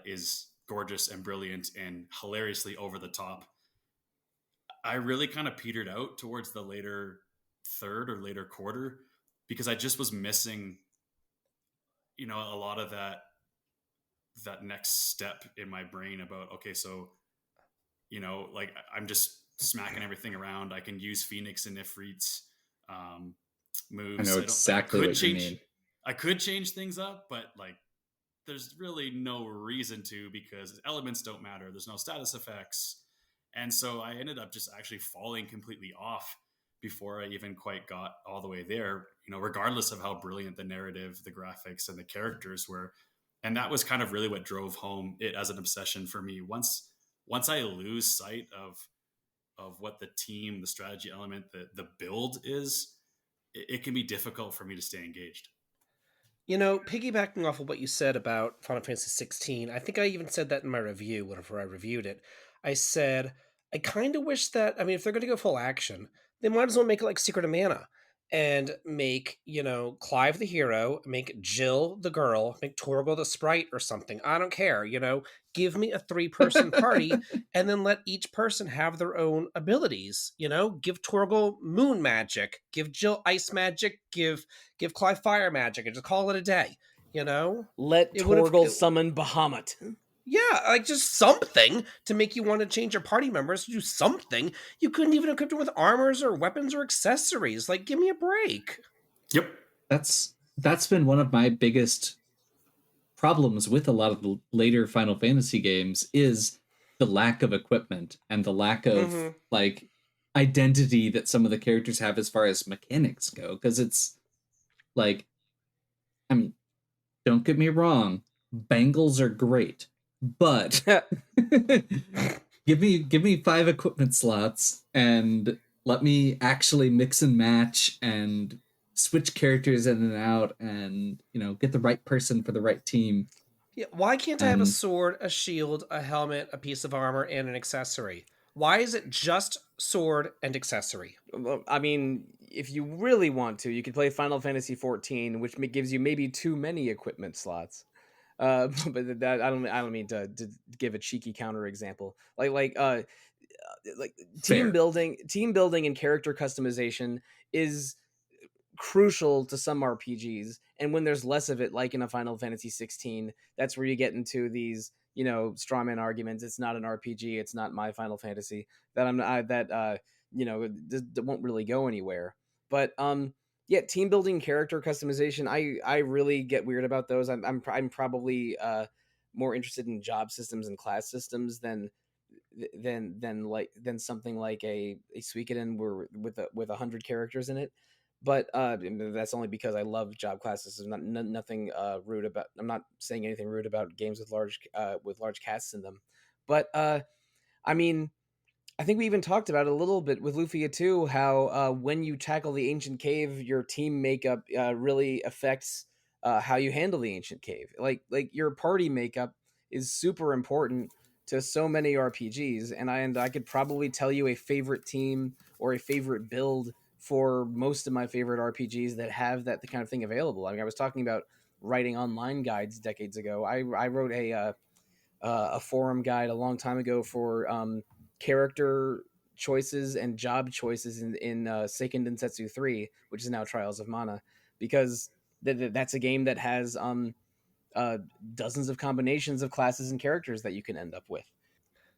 is gorgeous and brilliant and hilariously over the top, I really kind of petered out towards the later third or later quarter because I just was missing, a lot of that next step in my brain about, okay, so, like I'm just smacking everything around. I can use Phoenix and Ifrit's moves. I know exactly what you mean. I could change things up, but like there's really no reason to because elements don't matter. There's no status effects. And so I ended up just actually falling completely off before I even quite got all the way there, regardless of how brilliant the narrative, the graphics, and the characters were. And that was kind of really what drove home it as an obsession for me. Once I lose sight of what the team, the strategy element, the build is, it can be difficult for me to stay engaged. Piggybacking off of what you said about Final Fantasy 16, I think I even said that in my review whenever I reviewed it. I said, I kind of wish that, if they're going to go full action, they might as well make it like Secret of Mana and make, Clive the hero, make Jill the girl, make Torgal the sprite or something. I don't care, give me a 3-person party and then let each person have their own abilities, give Torgal moon magic, give Jill ice magic, give Clive fire magic and just call it a day, Let it Torgal summon Bahamut. Yeah, like just something to make you want to change your party members to do something. You couldn't even equip them with armors or weapons or accessories. Like, give me a break. Yep. That's been one of my biggest problems with a lot of the later Final Fantasy games is the lack of equipment and the lack of like identity that some of the characters have as far as mechanics go. Because it's like, don't get me wrong, bangles are great, but give me 5 equipment slots and let me actually mix and match and switch characters in and out and get the right person for the right team. Yeah, why can't I have a sword, a shield, a helmet, a piece of armor, and an accessory? Why is it just sword and accessory? If you really want to, you could play Final Fantasy 14, which gives you maybe too many equipment slots. But that I don't mean to give a cheeky counter example. Like team building and character customization is crucial to some RPGs, and when there's less of it, like in a Final Fantasy 16, that's where you get into these strawman arguments. It's not an RPG. It's not my Final Fantasy. That that won't really go anywhere. But yeah, team building, character customization, I really get weird about those. I'm probably more interested in job systems and class systems than something like a Suikoden where with 100 characters in it. But that's only because I love job classes. There's nothing rude about. I'm not saying anything rude about games with large casts in them. But I think we even talked about it a little bit with Lufia II, how when you tackle the ancient cave, your team makeup really affects how you handle the ancient cave. Like your party makeup is super important to so many RPGs, and I could probably tell you a favorite team or a favorite build for most of my favorite RPGs that have that kind of thing available. I was talking about writing online guides decades ago. I wrote a forum guide a long time ago for character choices and job choices in Seiken Densetsu 3, which is now Trials of Mana, because that's a game that has dozens of combinations of classes and characters that you can end up with.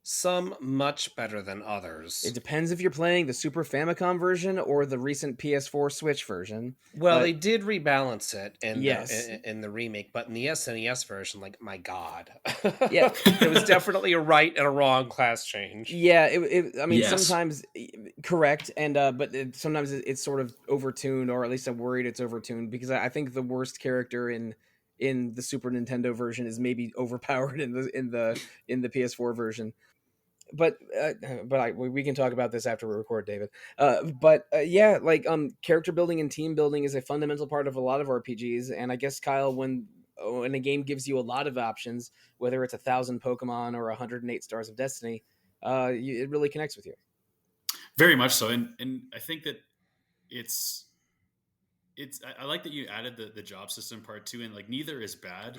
Some much better than It others. depends if you're playing the Super Famicom version or the recent PS4 Switch version. Well, they did rebalance it Yes. in the remake, but in the SNES version, like, my God, Yeah. it was definitely a right and a wrong class change. Yeah, I mean, Yes. sometimes correct, and but sometimes it's sort of overtuned, or at least I'm worried it's overtuned because I think the worst character in the Super Nintendo version is maybe overpowered in the PS4 version. But we can talk about this after we record, David. Yeah, like character building and team building is a fundamental part of a lot of RPGs, and I guess Kyle, when a game gives you a lot of options, whether it's 1,000 Pokemon or 108 Stars of Destiny, it really connects with you. Very much so, and I think that it's I like that you added the job system part too, and like neither is bad.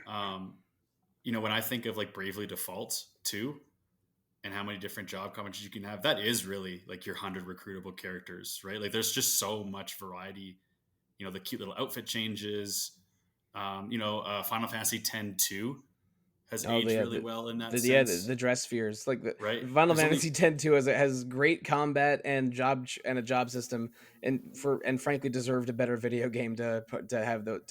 Um, when I think of like Bravely Default too, and how many different job combinations you can have, that is really like your 100 recruitable characters, right? Like there's just so much variety. The cute little outfit changes. Final Fantasy X-2 has Oh, aged yeah, really well in that the sense, dress spheres, like the right? Final There's Fantasy only X-2 has great combat and a job system, and frankly deserved a better video game to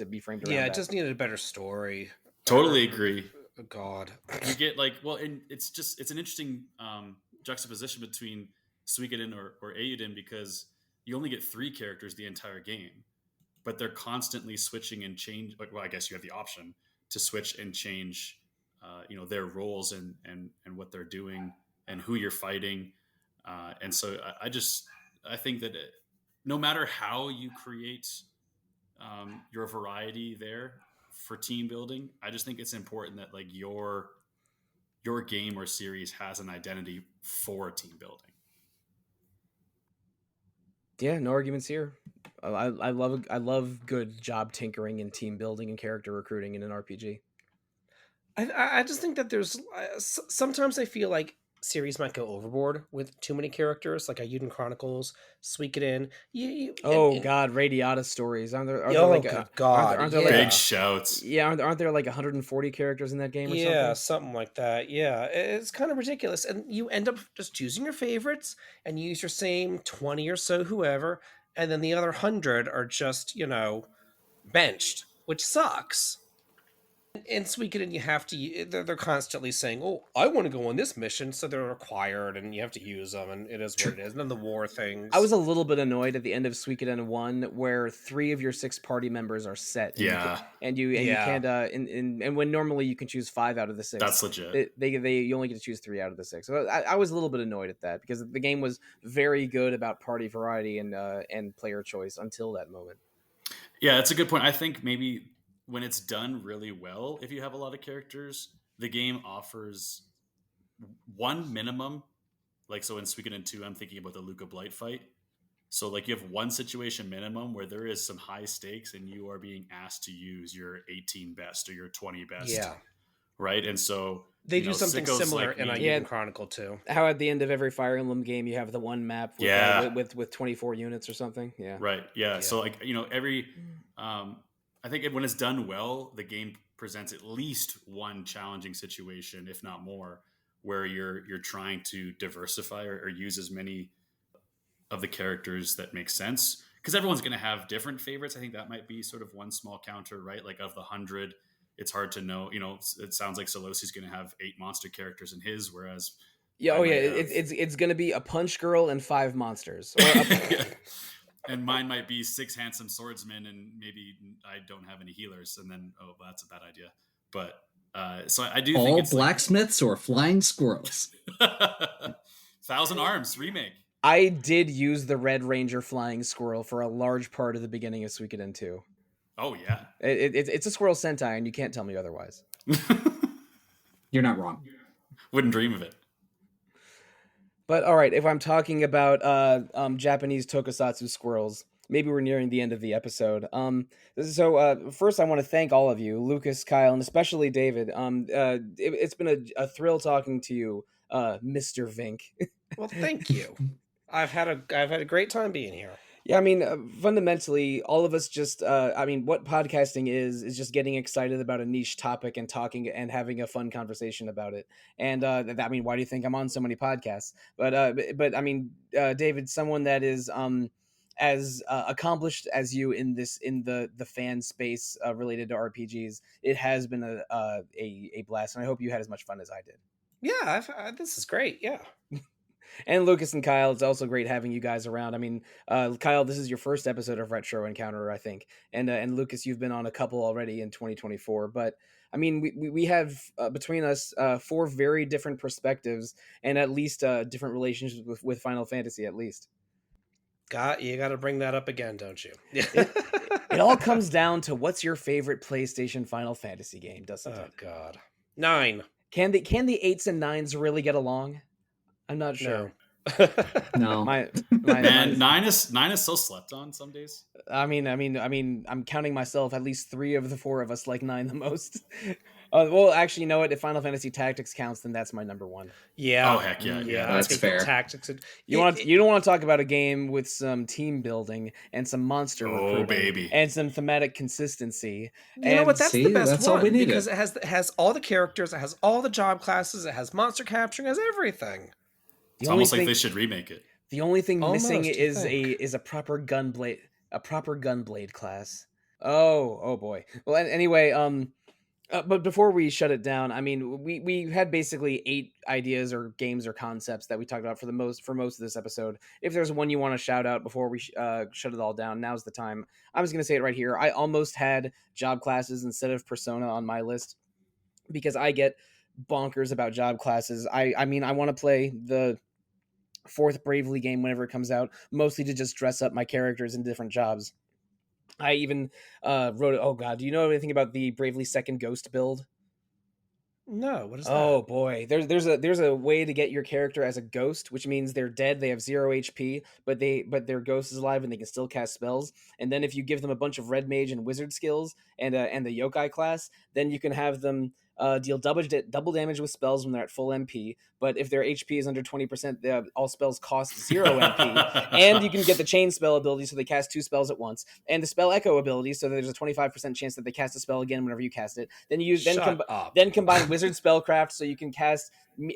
be framed around Yeah, it that. just needed a better story. totally agree. God. You get and it's an interesting juxtaposition between Suikoden or Eiyuden, because you only get 3 characters the entire game, but they're constantly switching and change. Well, I guess you have the option to switch and change, their roles and what they're doing and who you're fighting. And so I think that no matter how you create your variety there for team building, I just think it's important that like your game or series has an identity for team building. Yeah, no arguments here. I love good job tinkering and team building and character recruiting in an RPG. I just think that there's sometimes I feel like series might go overboard with too many characters, like Eiyuden Chronicles, Suikoden. Oh God, Radiata stories. Oh, good God, aren't there yeah. Big shouts. Yeah, aren't there like 140 characters in that game or Yeah, something? something like that. Yeah, it's kind of ridiculous, and you end up just choosing your favorites and you use your same 20 or so whoever, and then the other 100 are just benched, which sucks. In Suikoden, you have to. They're constantly saying, "Oh, I want to go on this mission," so they're required, and you have to use them, and it is what it is. And then the war things. I was a little bit annoyed at the end of Suikoden 1, where 3 of your 6 party members are set. And you can't. And when normally you can choose 5 out of the 6. That's legit. You only get to choose 3 out of the 6. So I was a little bit annoyed at that because the game was very good about party variety and player choice until that moment. Yeah, that's a good point. I think maybe when it's done really well, if you have a lot of characters, the game offers one minimum. Like, so in Suikoden 2, I'm thinking about the Luca Blight fight. So like you have one situation minimum where there is some high stakes and you are being asked to use your 18 best or your 20 best. Yeah. Right. And so they do something similar in Eiyuden Chronicle too. How at the end of every Fire Emblem game you have the one map with 24 units or something. Yeah. Right. Yeah. So like, every I think when it's done well, the game presents at least one challenging situation, if not more, where you're trying to diversify or use as many of the characters that make sense, because everyone's going to have different favorites. I think that might be sort of one small counter, right? Like of the 100, it's hard to know. It sounds like Sollosi's going to have 8 monster characters in his, whereas it's going to be a punch girl and 5 monsters. And mine might be 6 handsome swordsmen, and maybe I don't have any healers, and then that's a bad idea. But so I do all think it's blacksmiths or flying squirrels. 1,000 Arms remake. I did use the Red Ranger flying squirrel for a large part of the beginning of Suikoden 2. Oh yeah, it's a squirrel Sentai, and you can't tell me otherwise. You're not wrong. Wouldn't dream of it. But all right, if I'm talking about Japanese tokusatsu squirrels, maybe we're nearing the end of the episode. So first, I want to thank all of you, Lucas, Kyle, and especially David. It's been a thrill talking to you, Mr. Vinc. Well, thank you. I've had a great time being here. Yeah, I mean, fundamentally, all of us just, I mean, what podcasting is just getting excited about a niche topic and talking and having a fun conversation about it. And I mean, why do you think I'm on so many podcasts? But I mean, David, someone that is as accomplished as you in the fan space related to RPGs, it has been a blast, and I hope you had as much fun as I did. Yeah, this is great. Yeah. And Lucas and Kyle, it's also great having you guys around. I mean, Kyle, this is your first episode of Retro Encounter, I think, and Lucas, you've been on a couple already in 2024. But I mean, we have between us four very different perspectives and at least different relationships with Final Fantasy, at least. You got to bring that up again, don't you? It all comes down to what's your favorite PlayStation Final Fantasy game, doesn't it? Oh God, 9. Can the 8s and 9s really get along? I'm not sure. No. No. Man, nine is so slept on some days. I mean, I'm counting myself. At least 3 of the 4 of us like 9 the most. Well, actually, you know what? If Final Fantasy Tactics counts, then that's my number 1. Yeah. Oh heck yeah, Yeah, that's I think fair. Tactics. You don't want to talk about a game with some team building and some monster recruiting baby. and some thematic consistency. You know what? That's the best that's one all we needed. because it has all the characters, it has all the job classes, it has monster capturing, it has everything. It's almost like they should remake it. The only thing missing Almost, is a proper gunblade class. Oh boy. Well, anyway, but before we shut it down, I mean, we had basically 8 ideas or games or concepts that we talked about for most of this episode. If there's one you want to shout out before we shut it all down, now's the time. I was going to say it right here. I almost had job classes instead of Persona on my list because I get bonkers about job classes. I mean, I want to play the 4th Bravely game whenever it comes out, mostly to just dress up my characters in different jobs. I even wrote it. Oh God, do you know anything about the Bravely 2nd Ghost build? No, what is that? Oh boy, there's a way to get your character as a ghost, which means they're dead. They have 0 HP, but their ghost is alive and they can still cast spells. And then if you give them a bunch of red mage and wizard skills and the yokai class, then you can have them deal double damage with spells when they're at full MP. But if their HP is under 20%, all spells cost 0 MP. And you can get the chain spell ability, so they cast 2 spells at once, and the spell echo ability, so there's a 25% chance that they cast a spell again whenever you cast it. Then you then combine wizard spellcraft, so you can cast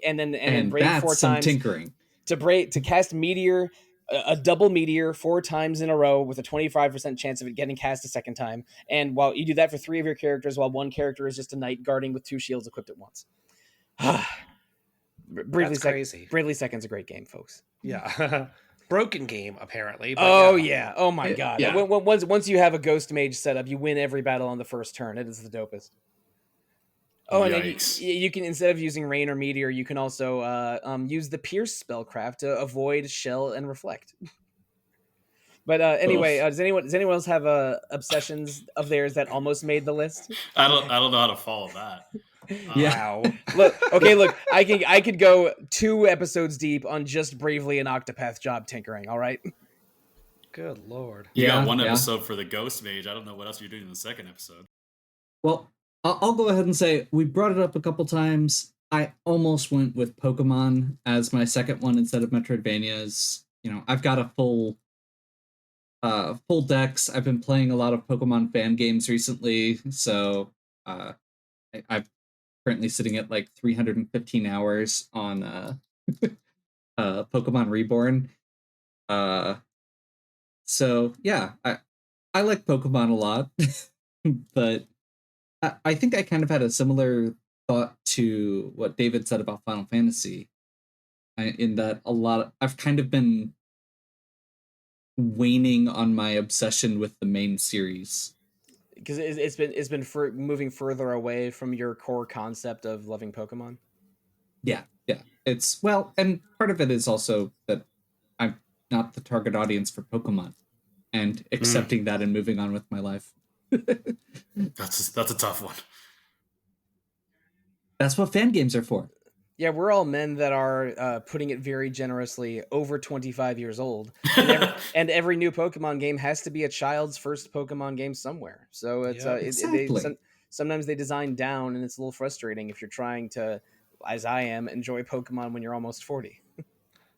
and then break 4 times tinkering to cast meteor. A double meteor 4 times in a row with a 25% chance of it getting cast a second time. And while you do that for 3 of your characters, while 1 character is just a knight guarding with 2 shields equipped at once. Bravely Second's a great game, folks. Yeah. Broken game, apparently. But oh yeah. Oh my God. Yeah. Once you have a ghost mage set up, you win every battle on the first turn. It is the dopest. Oh, and then you can, instead of using rain or meteor, you can also use the pierce spellcraft to avoid shell and reflect. But anyway, does anyone else have obsessions of theirs that almost made the list? I don't know how to follow that. Wow. Look, I could go 2 episodes deep on just Bravely and Octopath job tinkering. All right. Good Lord. You got 1 episode for the Ghost Mage. I don't know what else you're doing in the 2nd episode. Well, I'll go ahead and say we brought it up a couple times. I almost went with Pokemon as my second one instead of Metroidvanias. You know, I've got a full decks. I've been playing a lot of Pokemon fan games recently, so I'm currently sitting at like 315 hours on Pokemon Reborn. So yeah, I like Pokemon a lot, but I think I kind of had a similar thought to what David said about Final Fantasy, in that I've kind of been waning on my obsession with the main series because it's been moving further away from your core concept of loving Pokemon. Yeah, it's and part of it is also that I'm not the target audience for Pokemon, and accepting that and moving on with my life. That's a tough one. That's what fan games are for. Yeah, we're all men that are, putting it very generously, over 25 years old. And every new Pokemon game has to be a child's first Pokemon game somewhere. So it's exactly. sometimes they design down, and it's a little frustrating if you're trying to, as I am, enjoy Pokemon when you're almost 40.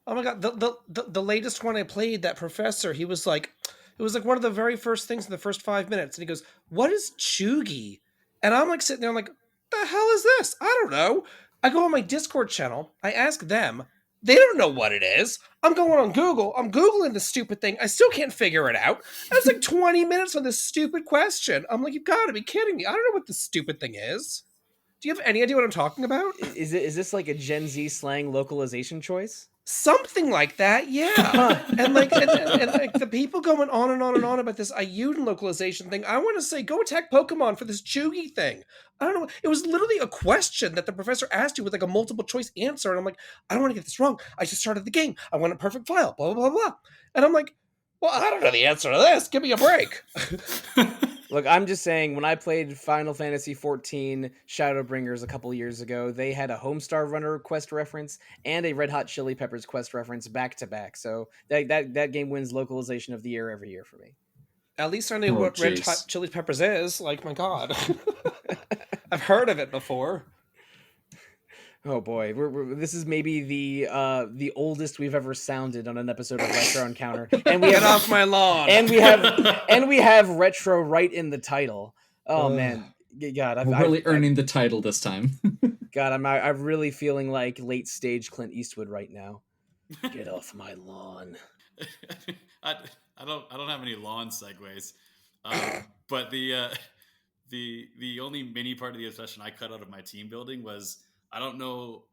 Oh my God, the latest one I played, that professor, he was like, It was like one of the very first things in the first 5 minutes. And he goes, "What is chuggy?" And I'm like sitting there, I'm like, "The hell is this? I don't know." I go on my Discord channel. I ask them. They don't know what it is. I'm going on Google. I'm Googling the stupid thing. I still can't figure it out. That's like 20 minutes on this stupid question. I'm like, you've got to be kidding me. I don't know what this stupid thing is. Do you have any idea what I'm talking about? Is this like a Gen Z slang localization choice? Something like that, yeah. And like, and like the people going on and on and on about this Ayuden localization thing. I want to say, go attack Pokemon for this Chugi thing. I don't know. It was literally a question that the professor asked you with like a multiple choice answer, and I'm like, I don't want to get this wrong. I just started the game. I want a perfect file. Blah blah blah blah. And I'm like, well, I don't know the answer to this. Give me a break. Look, I'm just saying, when I played Final Fantasy XIV Shadowbringers a couple years ago, they had a Homestar Runner quest reference and a Red Hot Chili Peppers quest reference back to back. So that game wins localization of the year every year for me. At least I knew Oh, what Red jeez. Hot Chili Peppers is. Like, my God. I've heard of it before. Oh boy, this is maybe the oldest we've ever sounded on an episode of Retro Encounter, and we Get have off my lawn. and we have retro right in the title. Oh man, God, We're really earning the title this time. God, I'm really feeling like late stage Clint Eastwood right now. Get off my lawn. I don't have any lawn segues, but the only mini part of the obsession I cut out of my team building was, I don't know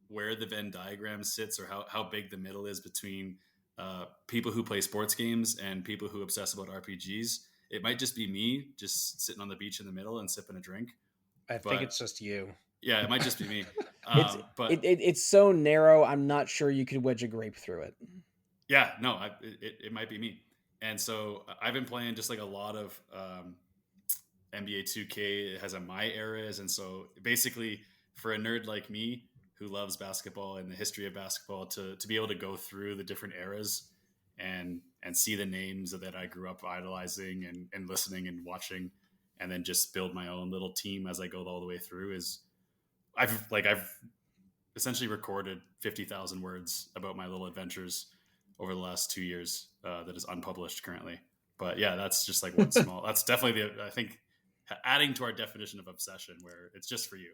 where the Venn diagram sits or how big the middle is between people who play sports games and people who obsess about RPGs. It might just be me just sitting on the beach in the middle and sipping a drink. I think it's just you. Yeah, it might just be me. But It's so narrow, I'm not sure you could wedge a grape through it. yeah, no, it might be me. And so I've been playing just like a lot of NBA 2K. It has a my eras. And so basically, for a nerd like me who loves basketball and the history of basketball, to be able to go through the different eras and see the names that I grew up idolizing and listening and watching, and then just build my own little team as I go all the way through, is I've essentially recorded 50,000 words about my little adventures over the last 2 years that is unpublished currently. But yeah, that's just like one small, that's definitely I think adding to our definition of obsession, where it's just for you.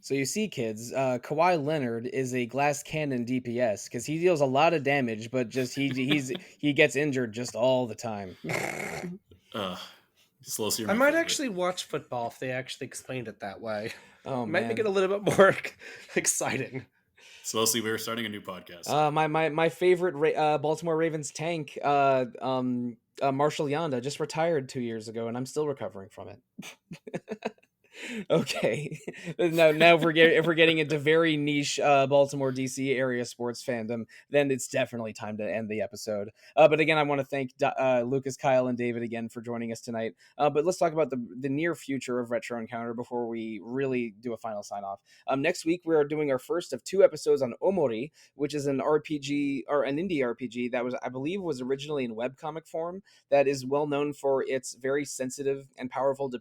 So you see, kids, Kawhi Leonard is a glass cannon DPS because he deals a lot of damage, but just he gets injured just all the time. Sollosi, I might actually watch football if they actually explained it that way. Oh It man, might make it a little bit more exciting. Sollosi, we're starting a new podcast. My favorite Baltimore Ravens tank, Marshall Yanda, just retired 2 years ago, and I'm still recovering from it. Okay, now if we're getting into very niche Baltimore DC area sports fandom, then it's definitely time to end the episode. But again, I want to thank Lucas, Kyle, and David again for joining us tonight. But let's talk about the near future of Retro Encounter before we really do a final sign off. Next week we are doing our first of 2 episodes on Omori, which is an RPG or an indie RPG that I believe was originally in webcomic form, that is well known for its very sensitive and powerful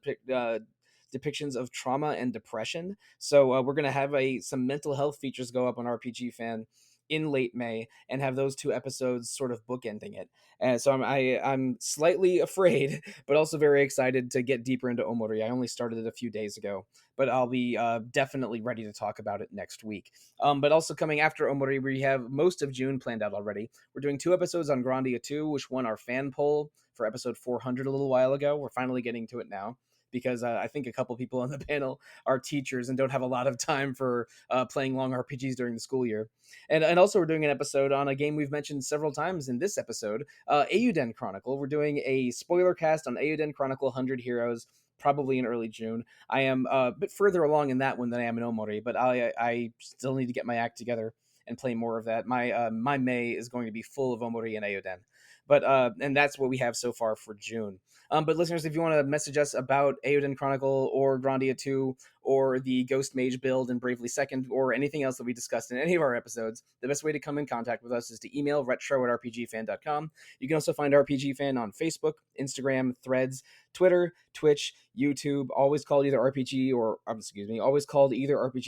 depictions of trauma and depression. So we're going to have some mental health features go up on RPGFan in late May and have those 2 episodes sort of bookending it. And so I'm slightly afraid, but also very excited to get deeper into Omori. I only started it a few days ago, but I'll be definitely ready to talk about it next week. But also coming after Omori, we have most of June planned out already. We're doing 2 episodes on Grandia 2, which won our fan poll for episode 400 a little while ago. We're finally getting to it now, because I think a couple people on the panel are teachers and don't have a lot of time for playing long RPGs during the school year. And also we're doing an episode on a game we've mentioned several times in this episode, Ayuden Chronicle. We're doing a spoiler cast on Ayuden Chronicle 100 Heroes, probably in early June. I am a bit further along in that one than I am in Omori, but I still need to get my act together and play more of that. My May is going to be full of Omori and Ayuden. But and that's what we have so far for June. But listeners, if you want to message us about Ayuden Chronicle or Grandia 2 or the Ghost Mage build in Bravely Second or anything else that we discussed in any of our episodes, the best way to come in contact with us is to email retro@rpgfan.com. You can also find RPGFan on Facebook, Instagram, Threads, Twitter, Twitch, YouTube, always called either RPG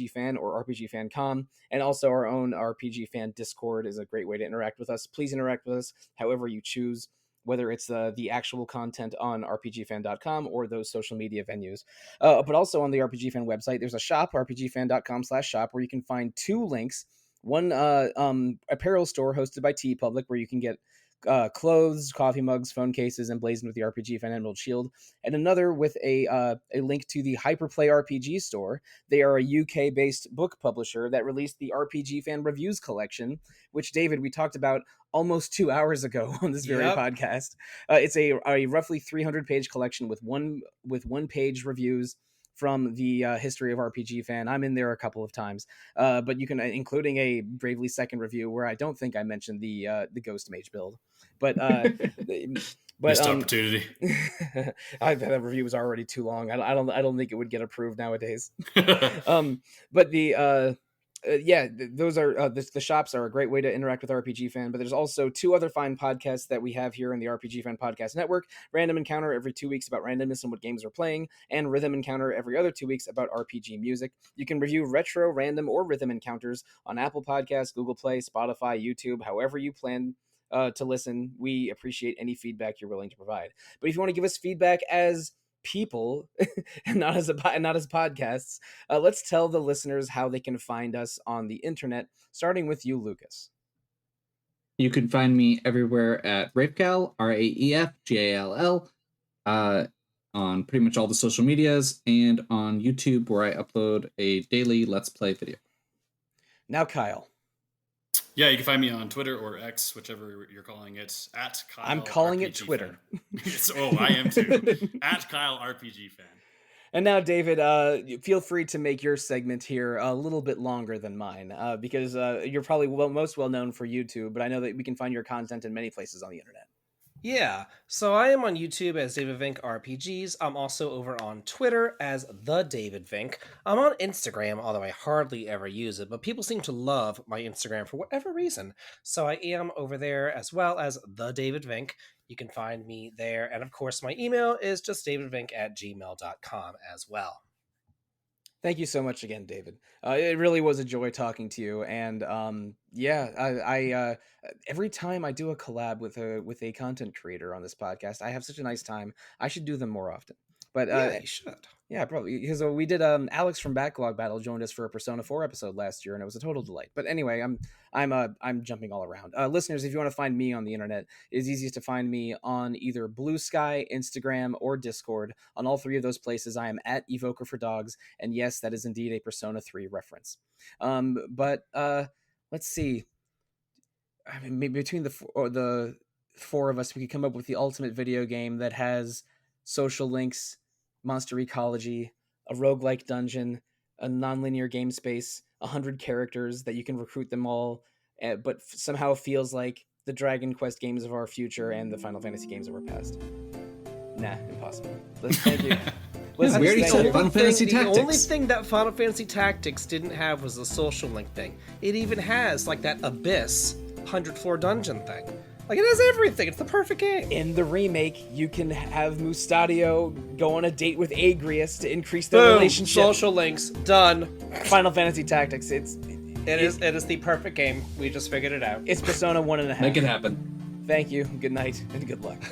Fan or RPGFancom. And also our own RPG Fan Discord is a great way to interact with us. Please interact with us however you choose. whether it's the actual content on rpgfan.com or those social media venues. But also on the RPG Fan website, there's a shop, rpgfan.com/shop, where you can find 2 links. One apparel store hosted by TeePublic, where you can get clothes, coffee mugs, phone cases, emblazoned with the RPG Fan Emerald Shield, and another with a link to the Hyperplay RPG store. They are a UK-based book publisher that released the RPG Fan Reviews collection, which, David, we talked about almost 2 hours ago on this very podcast. It's a roughly 300-page collection with one-page reviews from the history of RPG Fan. I'm in there a couple of times, but you can, including a Bravely Second review where I don't think I mentioned the Ghost Mage build, but missed opportunity. That review was already too long. I don't think it would get approved nowadays. But those are the shops are a great way to interact with RPG Fan, but there's also 2 other fine podcasts that we have here in the RPG Fan Podcast Network: Random Encounter every 2 weeks about randomness and what games we're playing, and Rhythm Encounter every other 2 weeks about RPG music. You can review retro, random, or rhythm encounters on Apple Podcasts, Google Play, Spotify, YouTube, however you plan to listen. We appreciate any feedback you're willing to provide. But if you want to give us feedback as people and not as podcasts, let's tell the listeners how they can find us on the internet, starting with you, Lucas. You can find me everywhere at Rafegal, RAEFGALL, on pretty much all the social medias, and on YouTube, where I upload a daily Let's Play video. Now, Kyle. Yeah, you can find me on Twitter or X, whichever you're calling it, at Kyle. I'm calling RPG it Twitter. I am too. At Kyle RPG Fan. And now, David, feel free to make your segment here a little bit longer than mine, because you're probably most well known for YouTube, but I know that we can find your content in many places on the internet. Yeah, so I am on YouTube as David Vinc RPGs. I'm also over on Twitter as The David Vinc. I'm on Instagram, although I hardly ever use it, but people seem to love my Instagram for whatever reason. So I am over there as well as The David Vinc. You can find me there. And of course, my email is just davidvinc@gmail.com as well. Thank you so much again, David. It really was a joy talking to you, and I every time I do a collab with a content creator on this podcast, I have such a nice time. I should do them more often. But yeah, you should. Yeah, probably, because we did. Alex from Backlog Battle joined us for a Persona 4 episode last year, and it was a total delight. But anyway, I'm jumping all around. Listeners, if you want to find me on the internet, it is easiest to find me on either Blue Sky, Instagram, or Discord. On all 3 of those places, I am at Evoker for Dogs, and yes, that is indeed a Persona 3 reference. But let's see. I mean, maybe between the 4 of us, we could come up with the ultimate video game that has social links, monster ecology, a roguelike dungeon, a non-linear game space, 100 characters that you can recruit them all, but somehow feels like the Dragon Quest games of our future and the Final Fantasy games of our past. Nah, impossible. Thank you. Listen, we already sold Final Fantasy Tactics. The only thing that Final Fantasy Tactics didn't have was the social link thing. It even has like that Abyss 100-floor dungeon thing. Like, it has everything. It's the perfect game. In the remake, you can have Mustadio go on a date with Agrius to increase their relationship. Social links. Done. Final Fantasy Tactics. It is the perfect game. We just figured it out. It's Persona 1.5. Make it happen. Thank you. Good night and good luck.